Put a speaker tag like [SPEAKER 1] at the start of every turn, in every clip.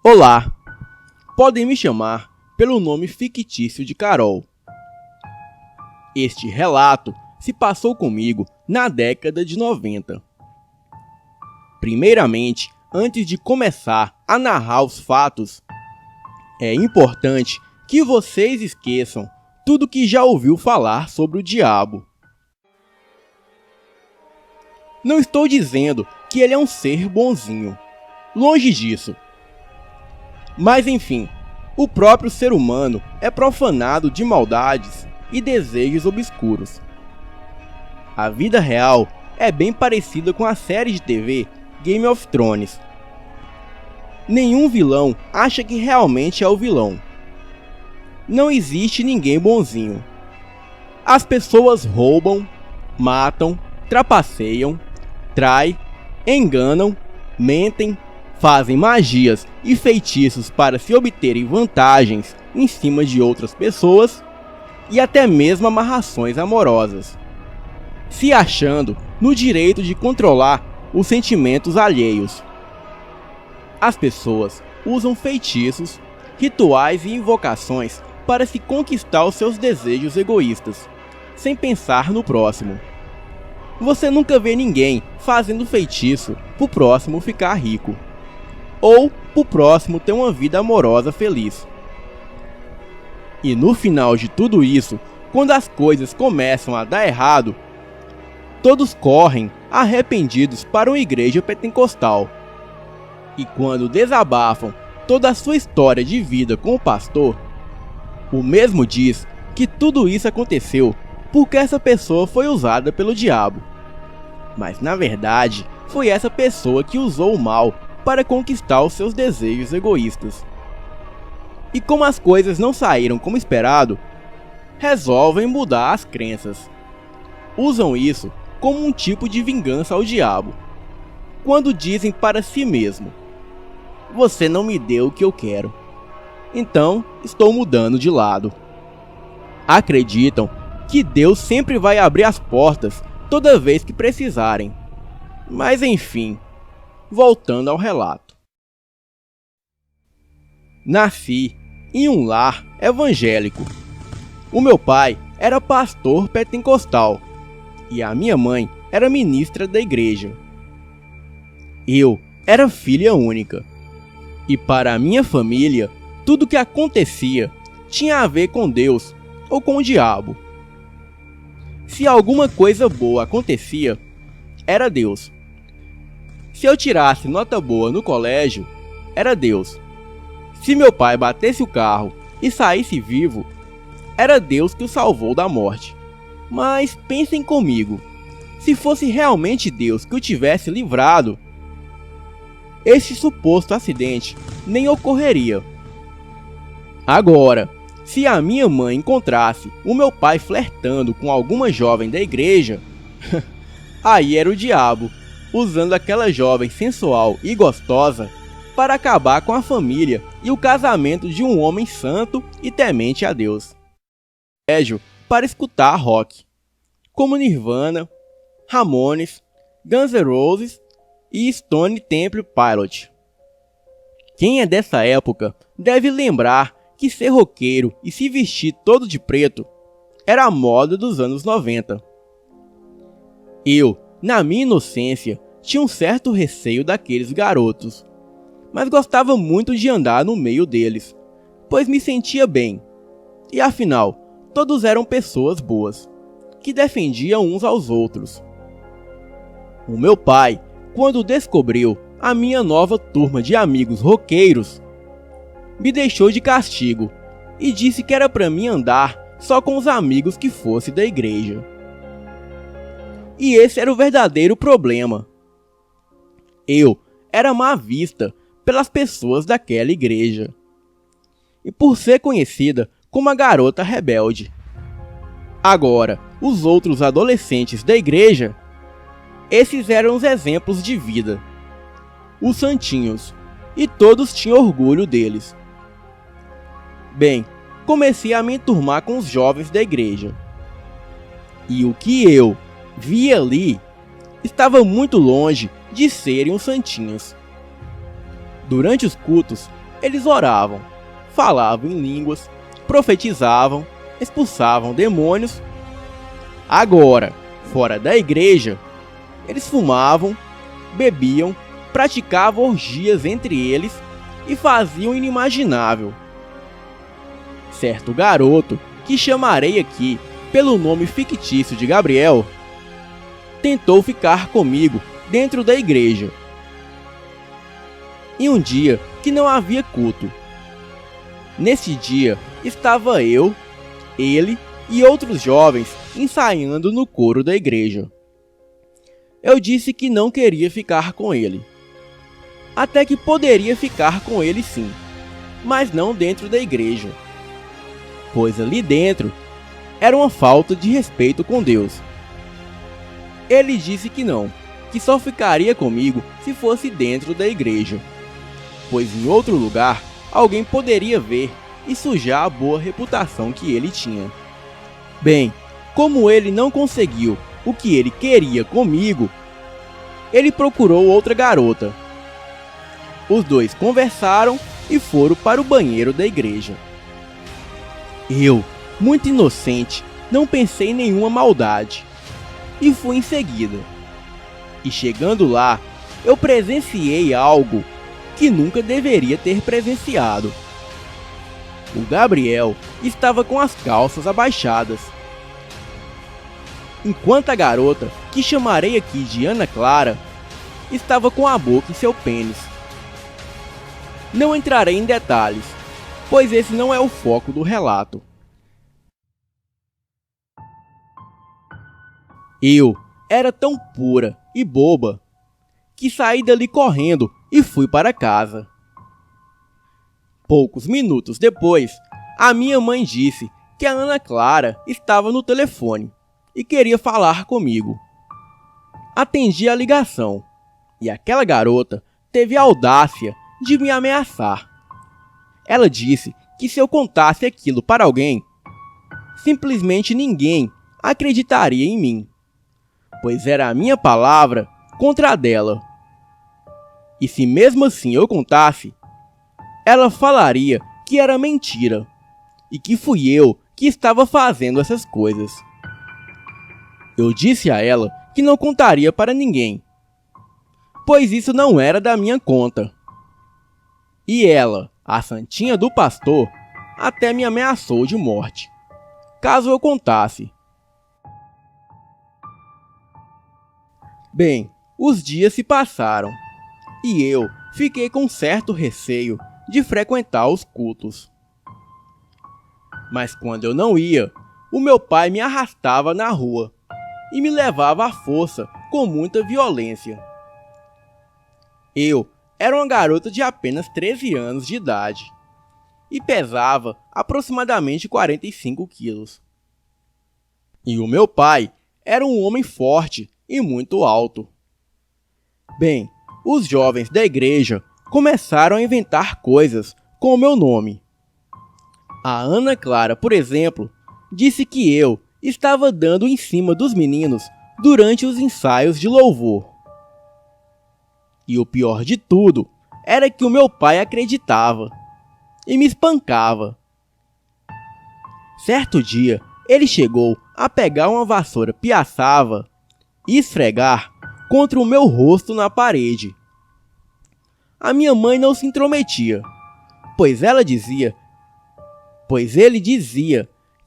[SPEAKER 1] Olá, podem me chamar pelo nome fictício de Carol. Este relato se passou comigo na década de 90. Primeiramente, antes de começar a narrar os fatos, é importante que vocês esqueçam tudo que já ouviu falar sobre o diabo. Não estou dizendo que ele é um ser bonzinho, longe disso. Mas enfim, o próprio ser humano é profanado de maldades e desejos obscuros. A vida real é bem parecida com a série de TV Game of Thrones. Nenhum vilão acha que realmente é o vilão. Não existe ninguém bonzinho. As pessoas roubam, matam, trapaceiam, traem, enganam, mentem, fazem magias e feitiços para se obterem vantagens em cima de outras pessoas e até mesmo amarrações amorosas, se achando no direito de controlar os sentimentos alheios. As pessoas usam feitiços, rituais e invocações para se conquistar os seus desejos egoístas, sem pensar no próximo. Você nunca vê ninguém fazendo feitiço pro próximo ficar rico, ou pro próximo ter uma vida amorosa feliz. E no final de tudo isso, quando as coisas começam a dar errado, todos correm arrependidos para uma igreja pentecostal. E quando desabafam toda a sua história de vida com o pastor, o mesmo diz que tudo isso aconteceu porque essa pessoa foi usada pelo diabo. Mas na verdade, foi essa pessoa que usou o mal para conquistar os seus desejos egoístas. E como as coisas não saíram como esperado, resolvem mudar as crenças. Usam isso como um tipo de vingança ao diabo, quando dizem para si mesmo: você não me deu o que eu quero, então estou mudando de lado. Acreditam que Deus sempre vai abrir as portas toda vez que precisarem. Mas enfim, voltando ao relato. Nasci em um lar evangélico. O meu pai era pastor pentecostal e a minha mãe era ministra da igreja. Eu era filha única. E para a minha família, tudo que acontecia tinha a ver com Deus ou com o diabo. Se alguma coisa boa acontecia, era Deus. Se eu tirasse nota boa no colégio, era Deus. Se meu pai batesse o carro e saísse vivo, era Deus que o salvou da morte. Mas pensem comigo, se fosse realmente Deus que o tivesse livrado, esse suposto acidente nem ocorreria. Agora, se a minha mãe encontrasse o meu pai flertando com alguma jovem da igreja, aí era o diabo, usando aquela jovem sensual e gostosa para acabar com a família e o casamento de um homem santo e temente a Deus. Colégio para escutar rock, como Nirvana, Ramones, Guns N' Roses e Stone Temple Pilots. Quem é dessa época deve lembrar que ser roqueiro e se vestir todo de preto era a moda dos anos 90. Eu, na minha inocência, tinha um certo receio daqueles garotos, mas gostava muito de andar no meio deles, pois me sentia bem. E afinal, todos eram pessoas boas, que defendiam uns aos outros. O meu pai, quando descobriu a minha nova turma de amigos roqueiros, me deixou de castigo e disse que era para mim andar só com os amigos que fosse da igreja. E esse era o verdadeiro problema. Eu era má vista pelas pessoas daquela igreja, e por ser conhecida como a garota rebelde. Agora, os outros adolescentes da igreja, esses eram os exemplos de vida, os santinhos, e todos tinham orgulho deles. Bem, comecei a me enturmar com os jovens da igreja. E o que eu vi ali estava muito longe de serem os santinhos. Durante os cultos, Eles oravam, falavam em línguas, profetizavam, expulsavam demônios. Agora, fora da igreja, eles fumavam, bebiam, praticavam orgias entre eles e faziam o inimaginável. Certo garoto, que chamarei aqui pelo nome fictício de Gabriel, tentou ficar comigo dentro da igreja. Em um dia que não havia culto. Nesse dia estava eu, ele e outros jovens ensaiando no coro da igreja. Eu disse que não queria ficar com ele. Até que poderia ficar com ele sim, mas não dentro da igreja, pois ali dentro era uma falta de respeito com Deus. Ele disse que não, que só ficaria comigo se fosse dentro da igreja, pois em outro lugar alguém poderia ver e sujar a boa reputação que ele tinha. Bem, como ele não conseguiu o que ele queria comigo, ele procurou outra garota. Os dois conversaram e foram para o banheiro da igreja. Eu, muito inocente, não pensei em nenhuma maldade e fui em seguida. E chegando lá, eu presenciei algo que nunca deveria ter presenciado. O Gabriel estava com as calças abaixadas, enquanto a garota, que chamarei aqui de Ana Clara, estava com a boca em seu pênis. Não entrarei em detalhes, pois esse não é o foco do relato. Eu era tão pura e boba que saí dali correndo e fui para casa. Poucos minutos depois, a minha mãe disse que a Ana Clara estava no telefone e queria falar comigo. Atendi a ligação e aquela garota teve a audácia de me ameaçar. Ela disse que se eu contasse aquilo para alguém, simplesmente ninguém acreditaria em mim, pois era a minha palavra contra a dela. E se mesmo assim eu contasse, ela falaria que era mentira e que fui eu que estava fazendo essas coisas. Eu disse a ela que não contaria para ninguém, pois isso não era da minha conta. E ela, a santinha do pastor, até me ameaçou de morte, caso eu contasse. Bem, os dias se passaram e eu fiquei com certo receio de frequentar os cultos. Mas quando eu não ia, o meu pai me arrastava na rua e me levava à força com muita violência. Eu era uma garota de apenas 13 anos de idade e pesava aproximadamente 45 quilos. E o meu pai era um homem forte e muito alto. Bem, os jovens da igreja começaram a inventar coisas com o meu nome. A Ana Clara, por exemplo, disse que eu estava dando em cima dos meninos durante os ensaios de louvor. E o pior de tudo era que o meu pai acreditava e me espancava. Certo dia, ele chegou a pegar uma vassoura piaçava e esfregar contra o meu rosto na parede. A minha mãe não se intrometia, pois ele dizia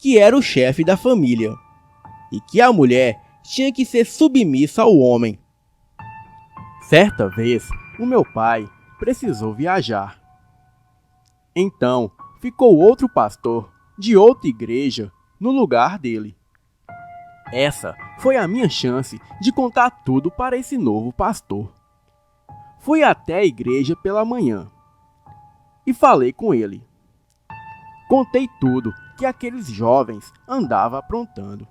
[SPEAKER 1] que era o chefe da família e que a mulher tinha que ser submissa ao homem. Certa vez, o meu pai precisou viajar. Então, ficou outro pastor de outra igreja no lugar dele. Essa foi a minha chance de contar tudo para esse novo pastor. Fui até a igreja pela manhã e falei com ele. Contei tudo que aqueles jovens andavam aprontando.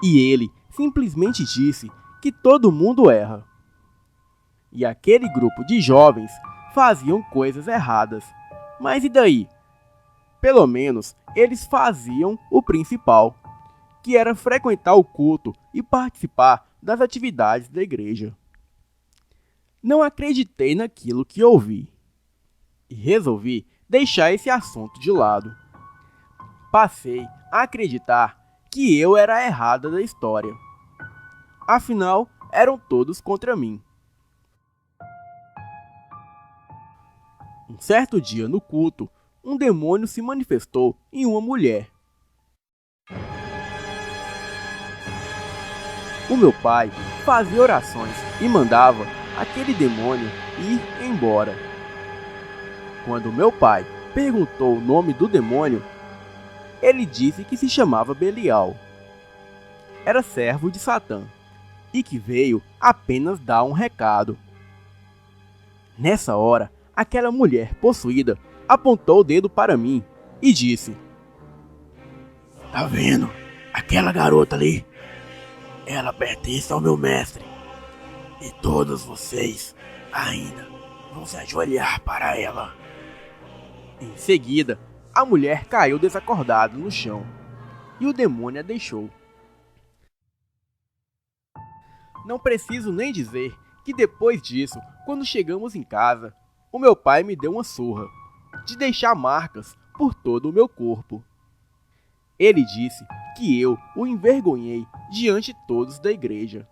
[SPEAKER 1] E ele simplesmente disse que todo mundo erra. E aquele grupo de jovens faziam coisas erradas. Mas e daí? Pelo menos eles faziam o principal, que era frequentar o culto e participar das atividades da igreja. Não acreditei naquilo que ouvi. e resolvi deixar esse assunto de lado. Passei a acreditar que eu era a errada da história. Afinal, eram todos contra mim. Um certo dia no culto, um demônio se manifestou em uma mulher. O meu pai fazia orações e mandava aquele demônio ir embora. Quando meu pai perguntou o nome do demônio, ele disse que se chamava Belial. Era servo de Satã e que veio apenas dar um recado. Nessa hora, aquela mulher possuída apontou o dedo para mim e disse: "Tá vendo? Aquela garota ali? Ela pertence ao meu mestre. E todos vocês ainda vão se ajoelhar para ela." Em seguida, a mulher caiu desacordada no chão e o demônio a deixou. Não preciso nem dizer que depois disso, quando chegamos em casa, o meu pai me deu uma surra, de deixar marcas por todo o meu corpo. Ele disse que eu o envergonhei diante de todos da igreja,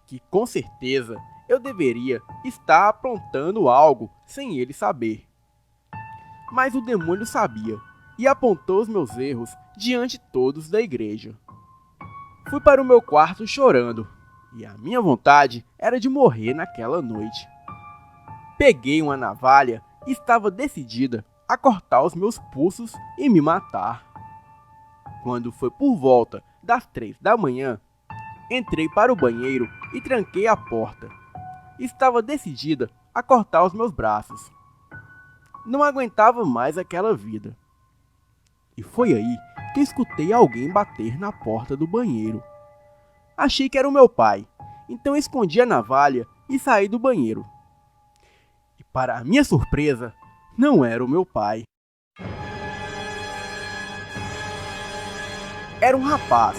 [SPEAKER 1] que com certeza eu deveria estar aprontando algo sem ele saber. Mas o demônio sabia e apontou os meus erros diante de todos da igreja. Fui para o meu quarto chorando, e a minha vontade era de morrer naquela noite. Peguei uma navalha e estava decidida a cortar os meus pulsos e me matar. Quando foi por volta das 3 da manhã, entrei para o banheiro e tranquei a porta. Estava decidida a cortar os meus braços. Não aguentava mais aquela vida. E foi aí que escutei alguém bater na porta do banheiro. Achei que era o meu pai, então escondi a navalha e saí do banheiro. E para a minha surpresa, não era o meu pai. Era um rapaz,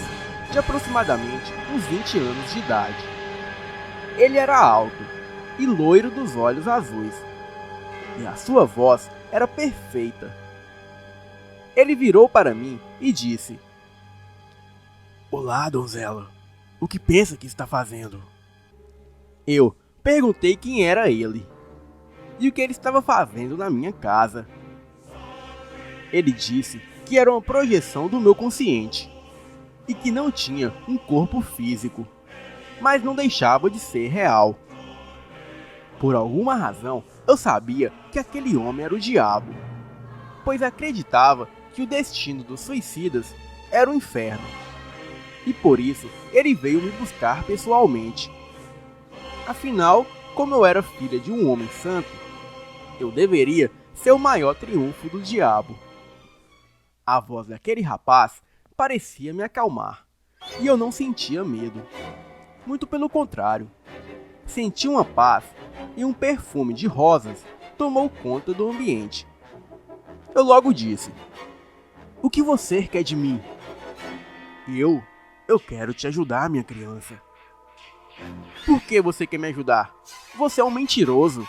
[SPEAKER 1] de aproximadamente uns 20 anos de idade. Ele era alto e loiro dos olhos azuis, e a sua voz era perfeita. Ele virou para mim e disse: "Olá, donzela. O que pensa que está fazendo?" Eu perguntei quem era ele e o que ele estava fazendo na minha casa. Ele disse que era uma projeção do meu consciente e que não tinha um corpo físico, mas não deixava de ser real. Por alguma razão, eu sabia que aquele homem era o diabo, pois acreditava que o destino dos suicidas era o inferno. E por isso, ele veio me buscar pessoalmente. Afinal, como eu era filha de um homem santo, eu deveria ser o maior triunfo do diabo. A voz daquele rapaz parecia me acalmar, e eu não sentia medo. Muito pelo contrário. Senti uma paz e um perfume de rosas tomou conta do ambiente. Eu logo disse: "O que você quer de mim?" Eu quero te ajudar, minha criança." "Por que você quer me ajudar? Você é um mentiroso."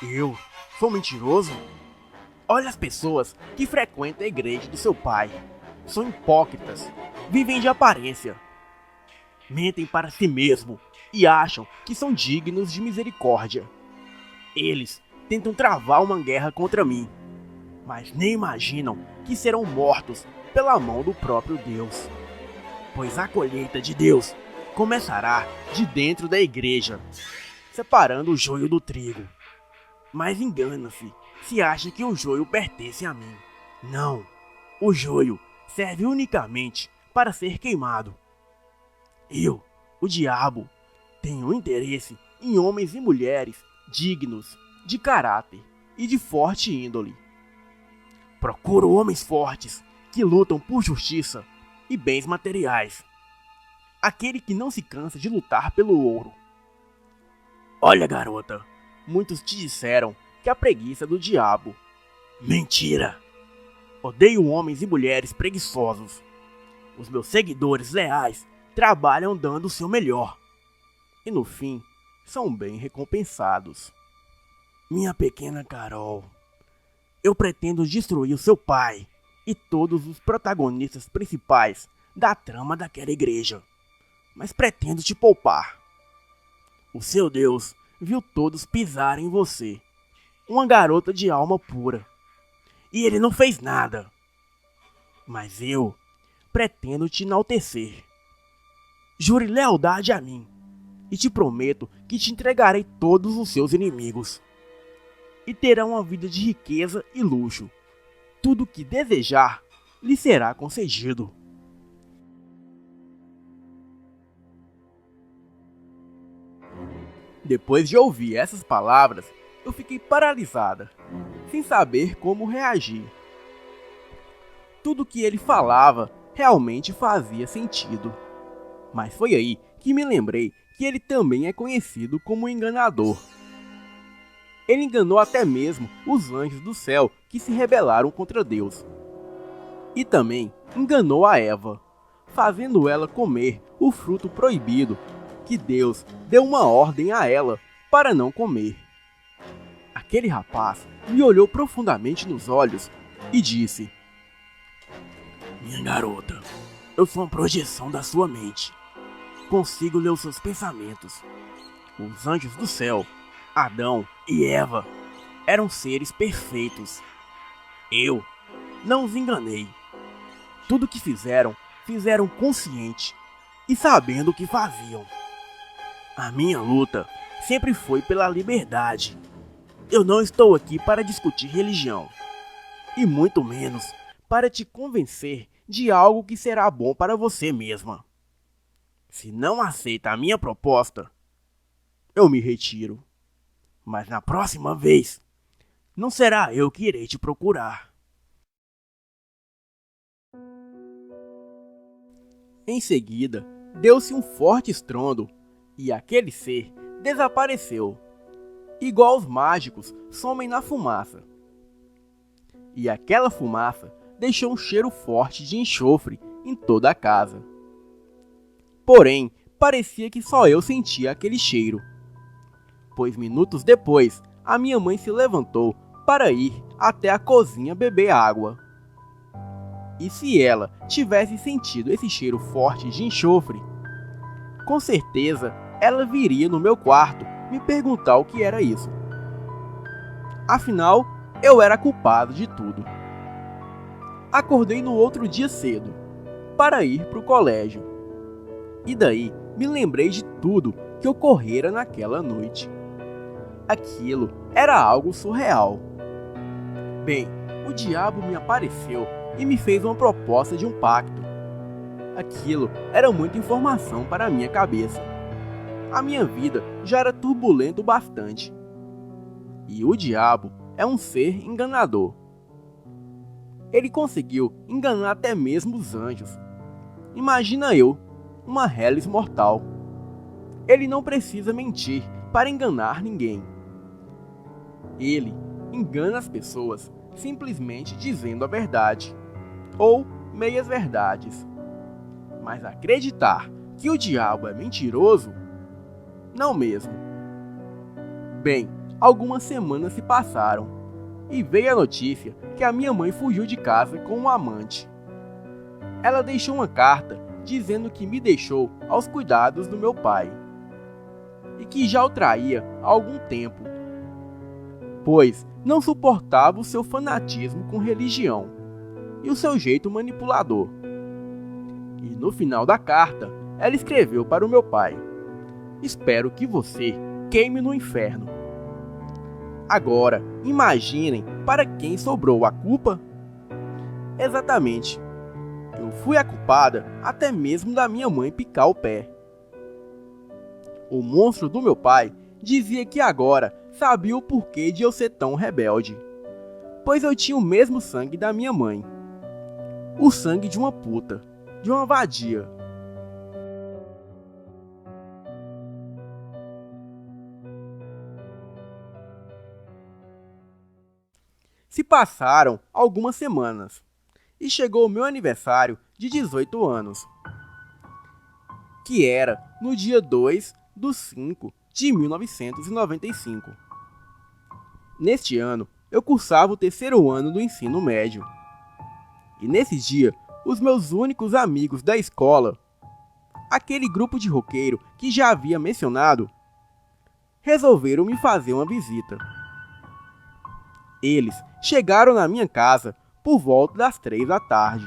[SPEAKER 1] "Eu sou mentiroso? Olha as pessoas que frequentam a igreja do seu pai. São hipócritas, vivem de aparência. Mentem para si mesmo e acham que são dignos de misericórdia. Eles tentam travar uma guerra contra mim, mas nem imaginam que serão mortos pela mão do próprio Deus. Pois a colheita de Deus começará de dentro da igreja, separando o joio do trigo. Mas engana-se se acha que o joio pertence a mim. Não, o joio serve unicamente para ser queimado. Eu, o diabo, tenho interesse em homens e mulheres dignos, de caráter e de forte índole. Procuro homens fortes que lutam por justiça e bens materiais. Aquele que não se cansa de lutar pelo ouro. Olha, garota, muitos te disseram que a preguiça é do diabo. Mentira! Odeio homens e mulheres preguiçosos. Os meus seguidores leais trabalham dando o seu melhor. E no fim, são bem recompensados." Minha pequena Carol, eu pretendo destruir o seu pai e todos os protagonistas principais da trama daquela igreja, mas pretendo te poupar. O seu Deus viu todos pisarem em você, uma garota de alma pura, e ele não fez nada. Mas eu pretendo te enaltecer. Jure lealdade a mim, e te prometo que te entregarei todos os seus inimigos. E terá uma vida de riqueza e luxo. Tudo o que desejar lhe será concedido. Depois de ouvir essas palavras, eu fiquei paralisada, sem saber como reagir. Tudo que ele falava realmente fazia sentido. Mas foi aí que me lembrei que ele também é conhecido como enganador. Ele enganou até mesmo os anjos do céu que se rebelaram contra Deus. E também enganou a Eva, fazendo ela comer o fruto proibido que Deus deu uma ordem a ela para não comer. Aquele rapaz me olhou profundamente nos olhos e disse: minha garota, eu sou uma projeção da sua mente. Consigo ler os seus pensamentos. Os anjos do céu, Adão e Eva, eram seres perfeitos. Eu não os enganei. Tudo que fizeram consciente e sabendo o que faziam. A minha luta sempre foi pela liberdade. Eu não estou aqui para discutir religião, e muito menos para te convencer de algo que será bom para você mesma. Se não aceita a minha proposta, eu me retiro. Mas na próxima vez, não será eu que irei te procurar. Em seguida, deu-se um forte estrondo e aquele ser desapareceu, igual os mágicos somem na fumaça. E aquela fumaça deixou um cheiro forte de enxofre em toda a casa. Porém, parecia que só eu sentia aquele cheiro, pois minutos depois, a minha mãe se levantou para ir até a cozinha beber água. E se ela tivesse sentido esse cheiro forte de enxofre, com certeza ela viria no meu quarto me perguntar o que era isso. Afinal, eu era culpado de tudo. Acordei no outro dia cedo, para ir para o colégio. E daí me lembrei de tudo que ocorrera naquela noite. Aquilo era algo surreal. Bem, o diabo me apareceu e me fez uma proposta de um pacto. Aquilo era muita informação para a minha cabeça. A minha vida já era turbulenta o bastante. E o diabo é um ser enganador. Ele conseguiu enganar até mesmo os anjos. Imagina eu, uma reles mortal. Ele não precisa mentir para enganar ninguém. Ele engana as pessoas simplesmente dizendo a verdade, ou meias verdades. Mas acreditar que o diabo é mentiroso? Não mesmo. Bem, algumas semanas se passaram e veio a notícia que a minha mãe fugiu de casa com um amante. Ela deixou uma carta dizendo que me deixou aos cuidados do meu pai e que já o traía há algum tempo, pois não suportava o seu fanatismo com religião e o seu jeito manipulador. E no final da carta, ela escreveu para o meu pai: espero que você queime no inferno. Agora, imaginem para quem sobrou a culpa? Exatamente. Eu fui a culpada até mesmo da minha mãe picar o pé. O monstro do meu pai dizia que agora sabia o porquê de eu ser tão rebelde, pois eu tinha o mesmo sangue da minha mãe. O sangue de uma puta, de uma vadia. Se passaram algumas semanas e chegou o meu aniversário de 18 anos, que era no dia 2/5/1995. Neste ano, eu cursava o 3º ano do ensino médio. E nesse dia, os meus únicos amigos da escola, aquele grupo de roqueiro que já havia mencionado, resolveram me fazer uma visita. Eles chegaram na minha casa por volta das 3 da tarde.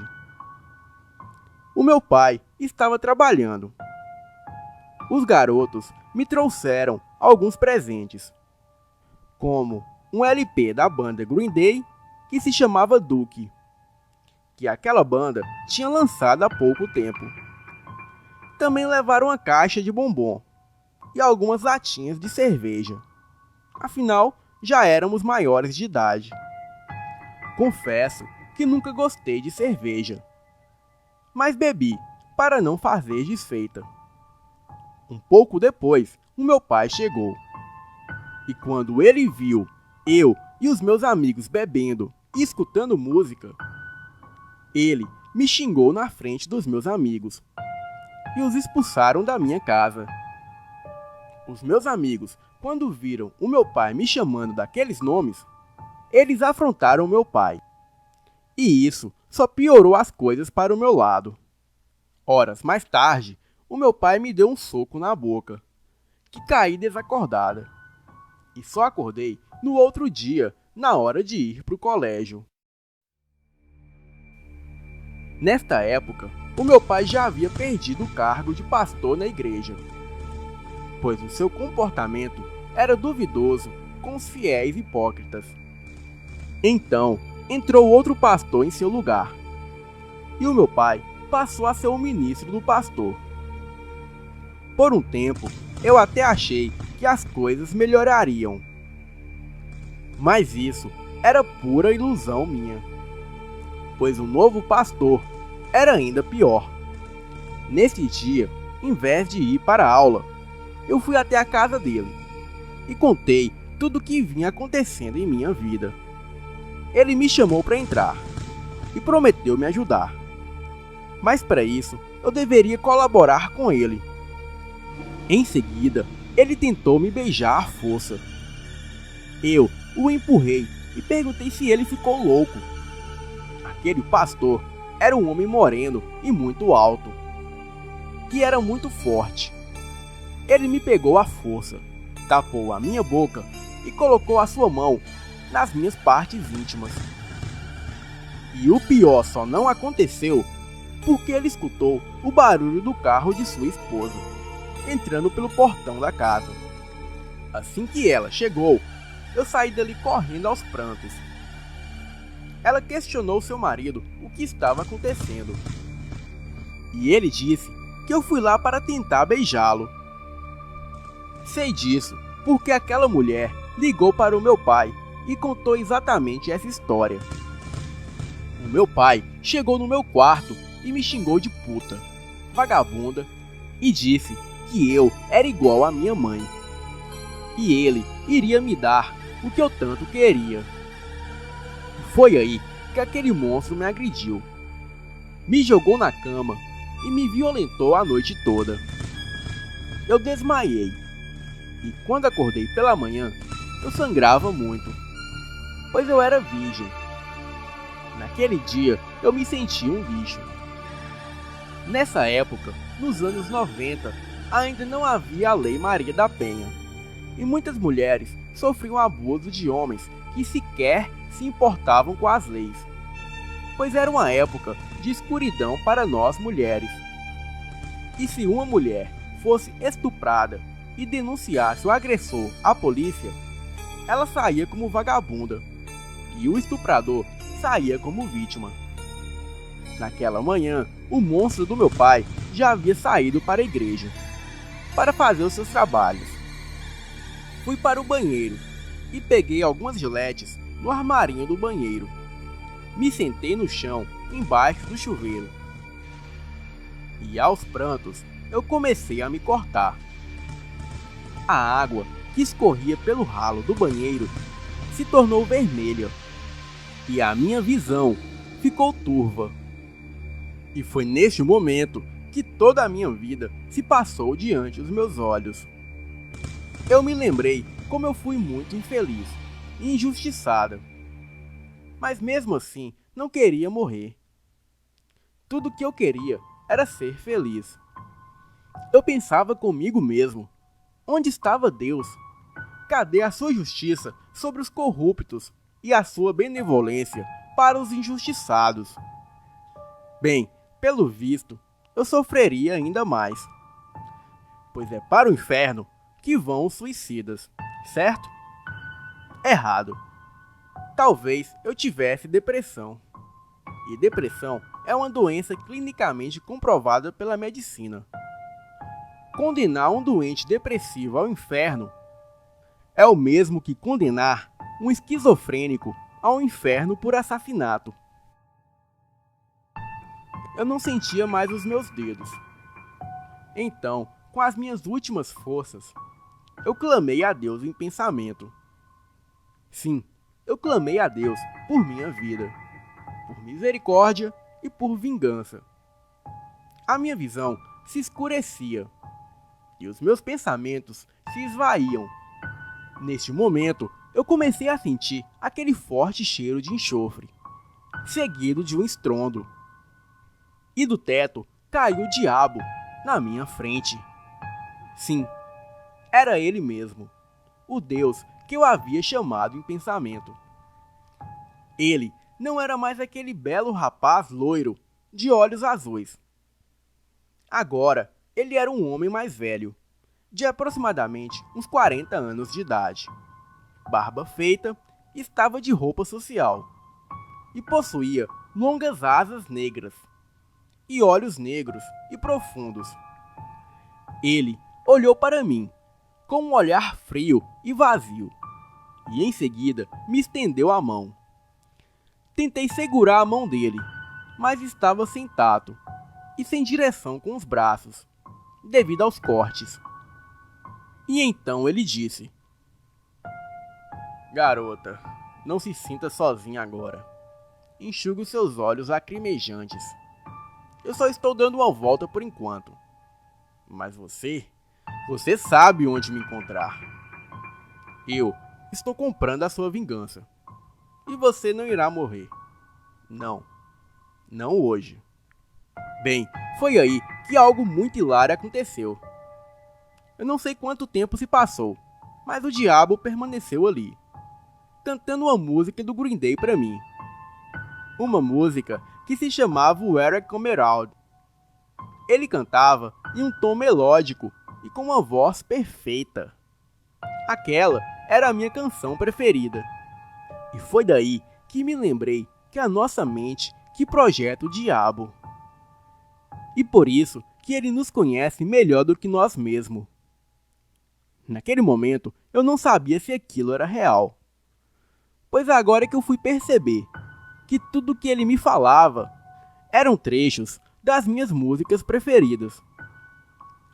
[SPEAKER 1] O meu pai estava trabalhando. Os garotos me trouxeram alguns presentes, como um LP da banda Green Day que se chamava Duke, que aquela banda tinha lançado há pouco tempo. Também levaram uma caixa de bombom e algumas latinhas de cerveja. Afinal, já éramos maiores de idade. Confesso que nunca gostei de cerveja, mas bebi para não fazer desfeita. Um pouco depois, o meu pai chegou. E quando ele viu eu e os meus amigos bebendo e escutando música, ele me xingou na frente dos meus amigos e os expulsaram da minha casa. Os meus amigos, quando viram o meu pai me chamando daqueles nomes, eles afrontaram meu pai. E isso só piorou as coisas para o meu lado. Horas mais tarde, o meu pai me deu um soco na boca, que caí desacordada. E só acordei no outro dia, na hora de ir para o colégio. Nesta época, o meu pai já havia perdido o cargo de pastor na igreja, pois o seu comportamento era duvidoso com os fiéis hipócritas. Então, entrou outro pastor em seu lugar, e o meu pai passou a ser o ministro do pastor. Por um tempo, eu até achei que as coisas melhorariam. Mas isso era pura ilusão minha, pois o novo pastor era ainda pior. Nesse dia, em vez de ir para a aula, eu fui até a casa dele e contei tudo o que vinha acontecendo em minha vida. Ele me chamou para entrar e prometeu me ajudar. Mas para isso, eu deveria colaborar com ele. Em seguida, ele tentou me beijar à força. Eu o empurrei e perguntei se ele ficou louco. Aquele pastor era um homem moreno e muito alto, que era muito forte. Ele me pegou à força, tapou a minha boca e colocou a sua mão nas minhas partes íntimas. E o pior só não aconteceu porque ele escutou o barulho do carro de sua esposa entrando pelo portão da casa. Assim que ela chegou, eu saí dali correndo aos prantos. Ela questionou seu marido o que estava acontecendo, e ele disse que eu fui lá para tentar beijá-lo. Sei disso porque aquela mulher ligou para o meu pai e contou exatamente essa história. O meu pai chegou no meu quarto e me xingou de puta, vagabunda, e disse que eu era igual à minha mãe, e ele iria me dar o que eu tanto queria. Foi aí que aquele monstro me agrediu, me jogou na cama e me violentou a noite toda. Eu desmaiei, e quando acordei pela manhã, eu sangrava muito, pois eu era virgem. Naquele dia, eu me senti um bicho. Nessa época, nos anos 90, ainda não havia a Lei Maria da Penha, e muitas mulheres sofriam abuso de homens que sequer se importavam com as leis, pois era uma época de escuridão para nós mulheres. E se uma mulher fosse estuprada e denunciasse o agressor à polícia, ela saía como vagabunda, e o estuprador saía como vítima. Naquela manhã, o monstro do meu pai já havia saído para a igreja, para fazer os seus trabalhos. Fui para o banheiro e peguei algumas giletes no armarinho do banheiro. Me sentei no chão, embaixo do chuveiro. E aos prantos, eu comecei a me cortar. A água que escorria pelo ralo do banheiro se tornou vermelha, e a minha visão ficou turva. E foi neste momento que toda a minha vida se passou diante dos meus olhos. Eu me lembrei como eu fui muito infeliz, e injustiçada. Mas mesmo assim, não queria morrer. Tudo que eu queria era ser feliz. Eu pensava comigo mesmo: onde estava Deus? Cadê a sua justiça sobre os corruptos e a sua benevolência para os injustiçados? Bem, pelo visto, eu sofreria ainda mais, pois é para o inferno que vão os suicidas, certo? Errado. Talvez eu tivesse depressão. E depressão é uma doença clinicamente comprovada pela medicina. Condenar um doente depressivo ao inferno é o mesmo que condenar um esquizofrênico ao inferno por assassinato. Eu não sentia mais os meus dedos. Então, com as minhas últimas forças, eu clamei a Deus em pensamento. Sim, eu clamei a Deus por minha vida, por misericórdia e por vingança. A minha visão se escurecia e os meus pensamentos se esvaíam. Neste momento, eu comecei a sentir aquele forte cheiro de enxofre, seguido de um estrondo. E do teto caiu o diabo na minha frente. Sim, era ele mesmo, o Deus que eu havia chamado em pensamento. Ele não era mais aquele belo rapaz loiro, de olhos azuis. Agora, ele era um homem mais velho, de aproximadamente uns 40 anos de idade. Barba feita, estava de roupa social e possuía longas asas negras e olhos negros e profundos. Ele olhou para mim com um olhar frio e vazio e em seguida me estendeu a mão. Tentei segurar a mão dele, mas estava sem tato e sem direção com os braços, devido aos cortes. E então ele disse: "Garota, não se sinta sozinha agora. Enxugue os seus olhos lacrimejantes. Eu só estou dando uma volta por enquanto. Mas você sabe onde me encontrar. Eu estou comprando a sua vingança. E você não irá morrer. Não. Não hoje." Bem, foi aí que algo muito hilário aconteceu. Eu não sei quanto tempo se passou, mas o diabo permaneceu ali, cantando uma música do Green Day para mim. Uma música que se chamava Where I Come Around. Ele cantava em um tom melódico e com uma voz perfeita. Aquela era a minha canção preferida. E foi daí que me lembrei que a nossa mente que projeta o diabo. E por isso que ele nos conhece melhor do que nós mesmos. Naquele momento, eu não sabia se aquilo era real. Pois agora é que eu fui perceber que tudo que ele me falava eram trechos das minhas músicas preferidas.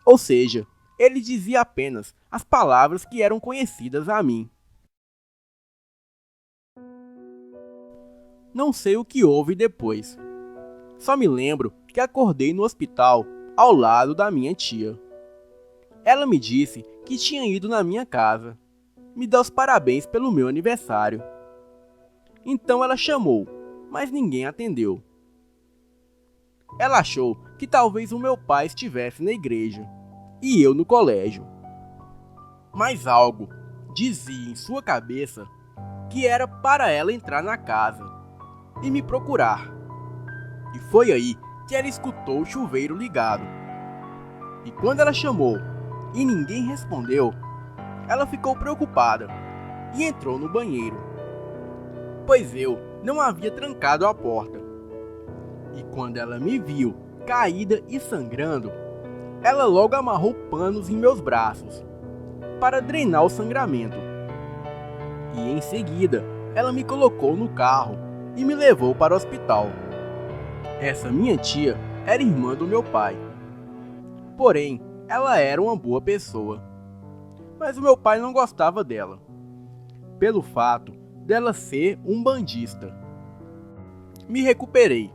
[SPEAKER 1] Ou seja, ele dizia apenas as palavras que eram conhecidas a mim. Não sei o que houve depois. Só me lembro que acordei no hospital ao lado da minha tia. Ela me disse que tinha ido na minha casa, me dar os parabéns pelo meu aniversário. Então ela chamou, mas ninguém atendeu. Ela achou que talvez o meu pai estivesse na igreja e eu no colégio. Mas algo dizia em sua cabeça que era para ela entrar na casa e me procurar. E foi aí que ela escutou o chuveiro ligado. E quando ela chamou e ninguém respondeu, ela ficou preocupada e entrou no banheiro, pois eu não havia trancado a porta. E quando ela me viu caída e sangrando, ela logo amarrou panos em meus braços para drenar o sangramento. E em seguida, ela me colocou no carro e me levou para o hospital. Essa minha tia era irmã do meu pai. Porém, ela era uma boa pessoa. Mas o meu pai não gostava dela, pelo fato dela ser um bandista. Me recuperei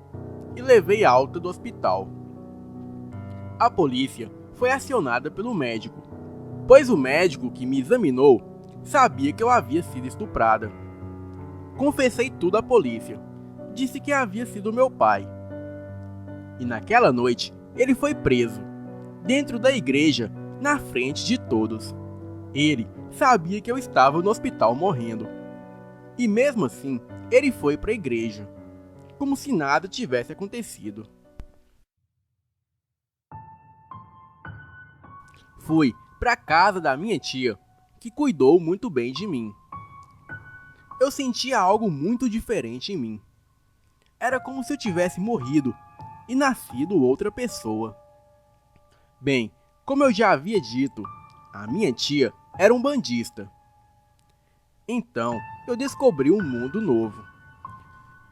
[SPEAKER 1] e levei alta do hospital. A polícia foi acionada pelo médico, pois o médico que me examinou sabia que eu havia sido estuprada. Confessei tudo à polícia. Disse que havia sido meu pai. E naquela noite, ele foi preso, dentro da igreja, na frente de todos. Ele sabia que eu estava no hospital morrendo. E mesmo assim, ele foi para a igreja, como se nada tivesse acontecido. Fui para a casa da minha tia, que cuidou muito bem de mim. Eu sentia algo muito diferente em mim. Era como se eu tivesse morrido e nascido outra pessoa. Bem, como eu já havia dito, a minha tia era um bandista. Então, eu descobri um mundo novo.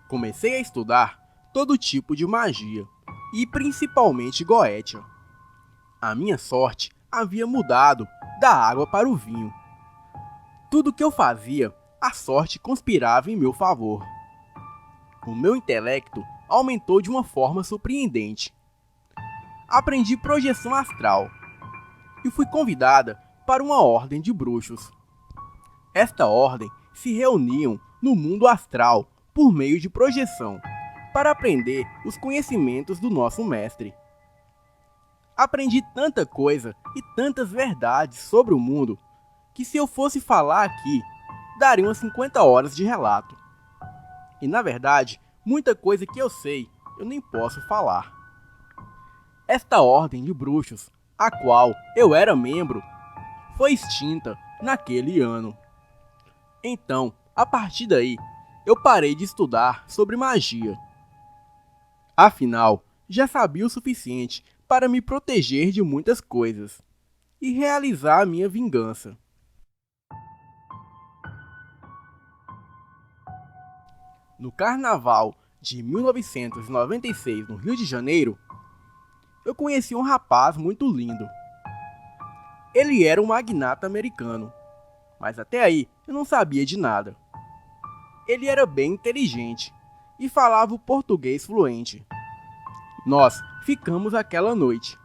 [SPEAKER 1] Comecei a estudar todo tipo de magia, e principalmente Goetia. A minha sorte havia mudado da água para o vinho. Tudo que eu fazia, a sorte conspirava em meu favor. O meu intelecto aumentou de uma forma surpreendente. Aprendi projeção astral e fui convidada para uma ordem de bruxos. Esta ordem se reuniam no mundo astral por meio de projeção para aprender os conhecimentos do nosso mestre. Aprendi tanta coisa e tantas verdades sobre o mundo que, se eu fosse falar aqui, daria umas 50 horas de relato. E na verdade, muita coisa que eu sei, eu nem posso falar. Esta ordem de bruxos, a qual eu era membro, foi extinta naquele ano. Então, a partir daí, eu parei de estudar sobre magia. Afinal, já sabia o suficiente para me proteger de muitas coisas e realizar a minha vingança. No Carnaval de 1996, no Rio de Janeiro, eu conheci um rapaz muito lindo. Ele era um magnata americano, mas até aí eu não sabia de nada. Ele era bem inteligente e falava o português fluente. Nós ficamos aquela noite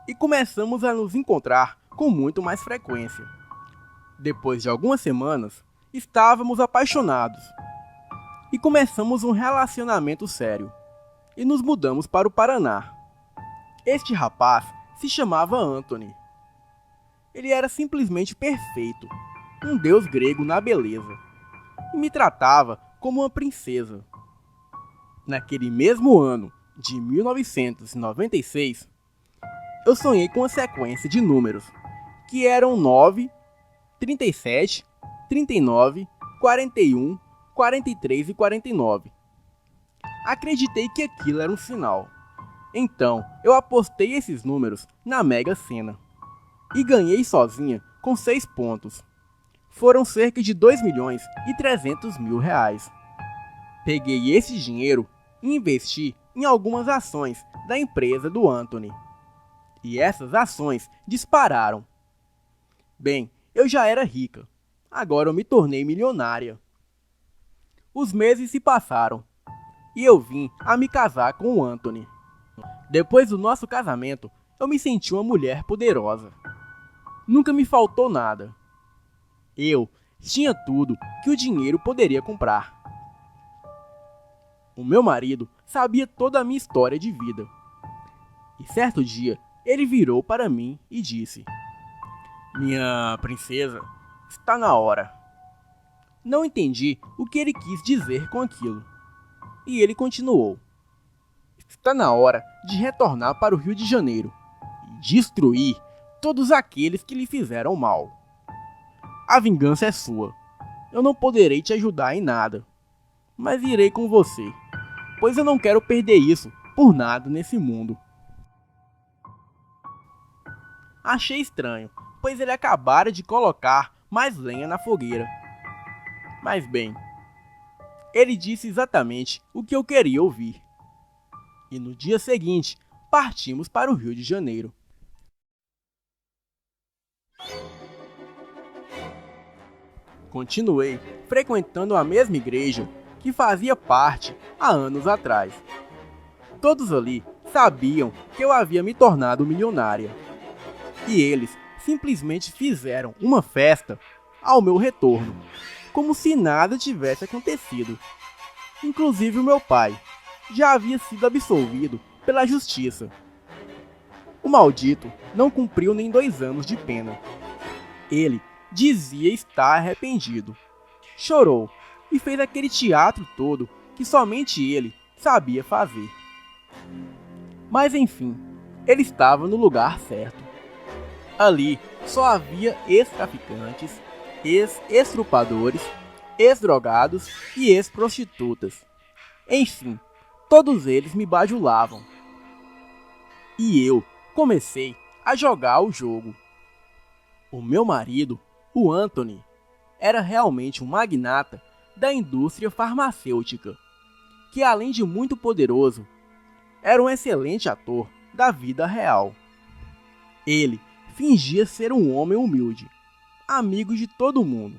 [SPEAKER 1] e começamos a nos encontrar com muito mais frequência. Depois de algumas semanas, estávamos apaixonados e começamos um relacionamento sério e nos mudamos para o Paraná. Este rapaz se chamava Anthony. Ele era simplesmente perfeito, um deus grego na beleza, e me tratava como uma princesa. Naquele mesmo ano de 1996, eu sonhei com uma sequência de números, que eram 9, 37, 39, 41, 43 e 49. Acreditei que aquilo era um sinal. Então, eu apostei esses números na Mega Sena e ganhei sozinha com 6 pontos. Foram cerca de 2.300.000 reais. Peguei esse dinheiro e investi em algumas ações da empresa do Anthony. E essas ações dispararam. Bem, eu já era rica. Agora eu me tornei milionária. Os meses se passaram e eu vim a me casar com o Anthony. Depois do nosso casamento, eu me senti uma mulher poderosa. Nunca me faltou nada. Eu tinha tudo que o dinheiro poderia comprar. O meu marido sabia toda a minha história de vida. E certo dia, ele virou para mim e disse: "Minha princesa, está na hora." Não entendi o que ele quis dizer com aquilo. E ele continuou: "Está na hora de retornar para o Rio de Janeiro e destruir todos aqueles que lhe fizeram mal. A vingança é sua. Eu não poderei te ajudar em nada, mas irei com você, pois eu não quero perder isso por nada nesse mundo." Achei estranho, pois ele acabara de colocar mais lenha na fogueira. Mas bem, ele disse exatamente o que eu queria ouvir. E no dia seguinte, partimos para o Rio de Janeiro. Continuei frequentando a mesma igreja que fazia parte há anos atrás. Todos ali sabiam que eu havia me tornado milionária. E eles simplesmente fizeram uma festa ao meu retorno, como se nada tivesse acontecido. Inclusive o meu pai já havia sido absolvido pela justiça. O maldito não cumpriu nem 2 anos de pena. Ele dizia estar arrependido. Chorou e fez aquele teatro todo que somente ele sabia fazer. Mas enfim, ele estava no lugar certo. Ali só havia ex-traficantes, ex-estrupadores, ex-drogados e ex-prostitutas. Enfim, todos eles me bajulavam. E eu comecei a jogar o jogo. O meu marido, o Anthony, era realmente um magnata da indústria farmacêutica, que além de muito poderoso, era um excelente ator da vida real. Ele fingia ser um homem humilde, amigo de todo mundo.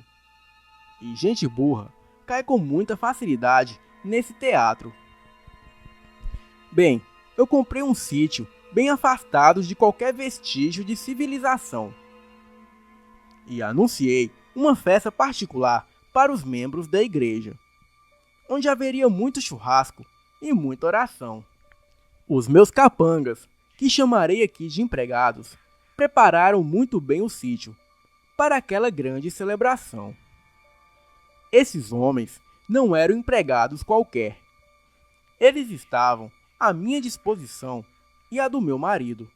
[SPEAKER 1] E gente burra cai com muita facilidade nesse teatro. Bem, eu comprei um sítio bem afastado de qualquer vestígio de civilização. E anunciei uma festa particular para os membros da igreja, onde haveria muito churrasco e muita oração. Os meus capangas, que chamarei aqui de empregados, prepararam muito bem o sítio para aquela grande celebração. Esses homens não eram empregados qualquer. Eles estavam à minha disposição e a do meu marido.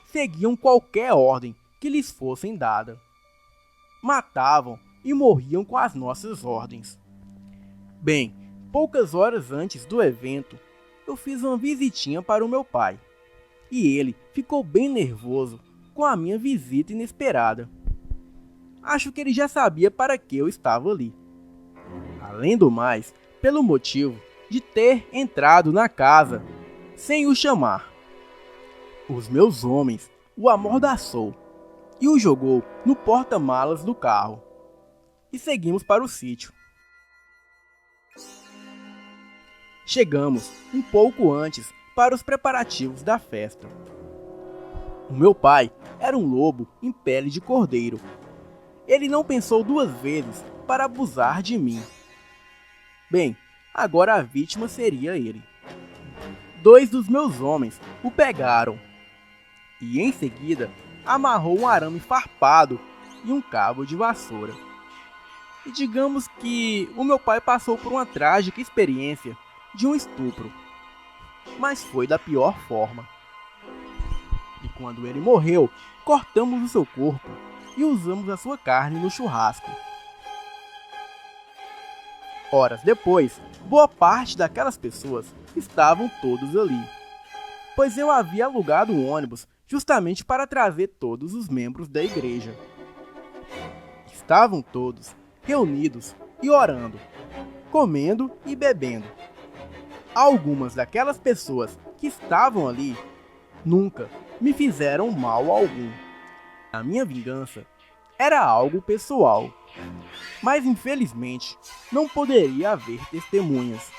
[SPEAKER 1] Seguiam qualquer ordem que lhes fossem dada. Matavam e morriam com as nossas ordens. Bem, poucas horas antes do evento, eu fiz uma visitinha para o meu pai. E ele ficou bem nervoso com a minha visita inesperada. Acho que ele já sabia para que eu estava ali. Além do mais, pelo motivo de ter entrado na casa sem o chamar. Os meus homens o amordaçou e o jogou no porta-malas do carro. E seguimos para o sítio. Chegamos um pouco antes para os preparativos da festa. O meu pai era um lobo em pele de cordeiro. Ele não pensou 2 vezes para abusar de mim. Bem, agora a vítima seria ele. 2 dos meus homens o pegaram e em seguida amarrou um arame farpado e um cabo de vassoura. E digamos que o meu pai passou por uma trágica experiência de um estupro, mas foi da pior forma. E quando ele morreu, cortamos o seu corpo e usamos a sua carne no churrasco. Horas depois, boa parte daquelas pessoas estavam todos ali, pois eu havia alugado um ônibus justamente para trazer todos os membros da igreja. Estavam todos reunidos e orando, comendo e bebendo. Algumas daquelas pessoas que estavam ali nunca me fizeram mal algum. A minha vingança era algo pessoal, mas infelizmente não poderia haver testemunhas.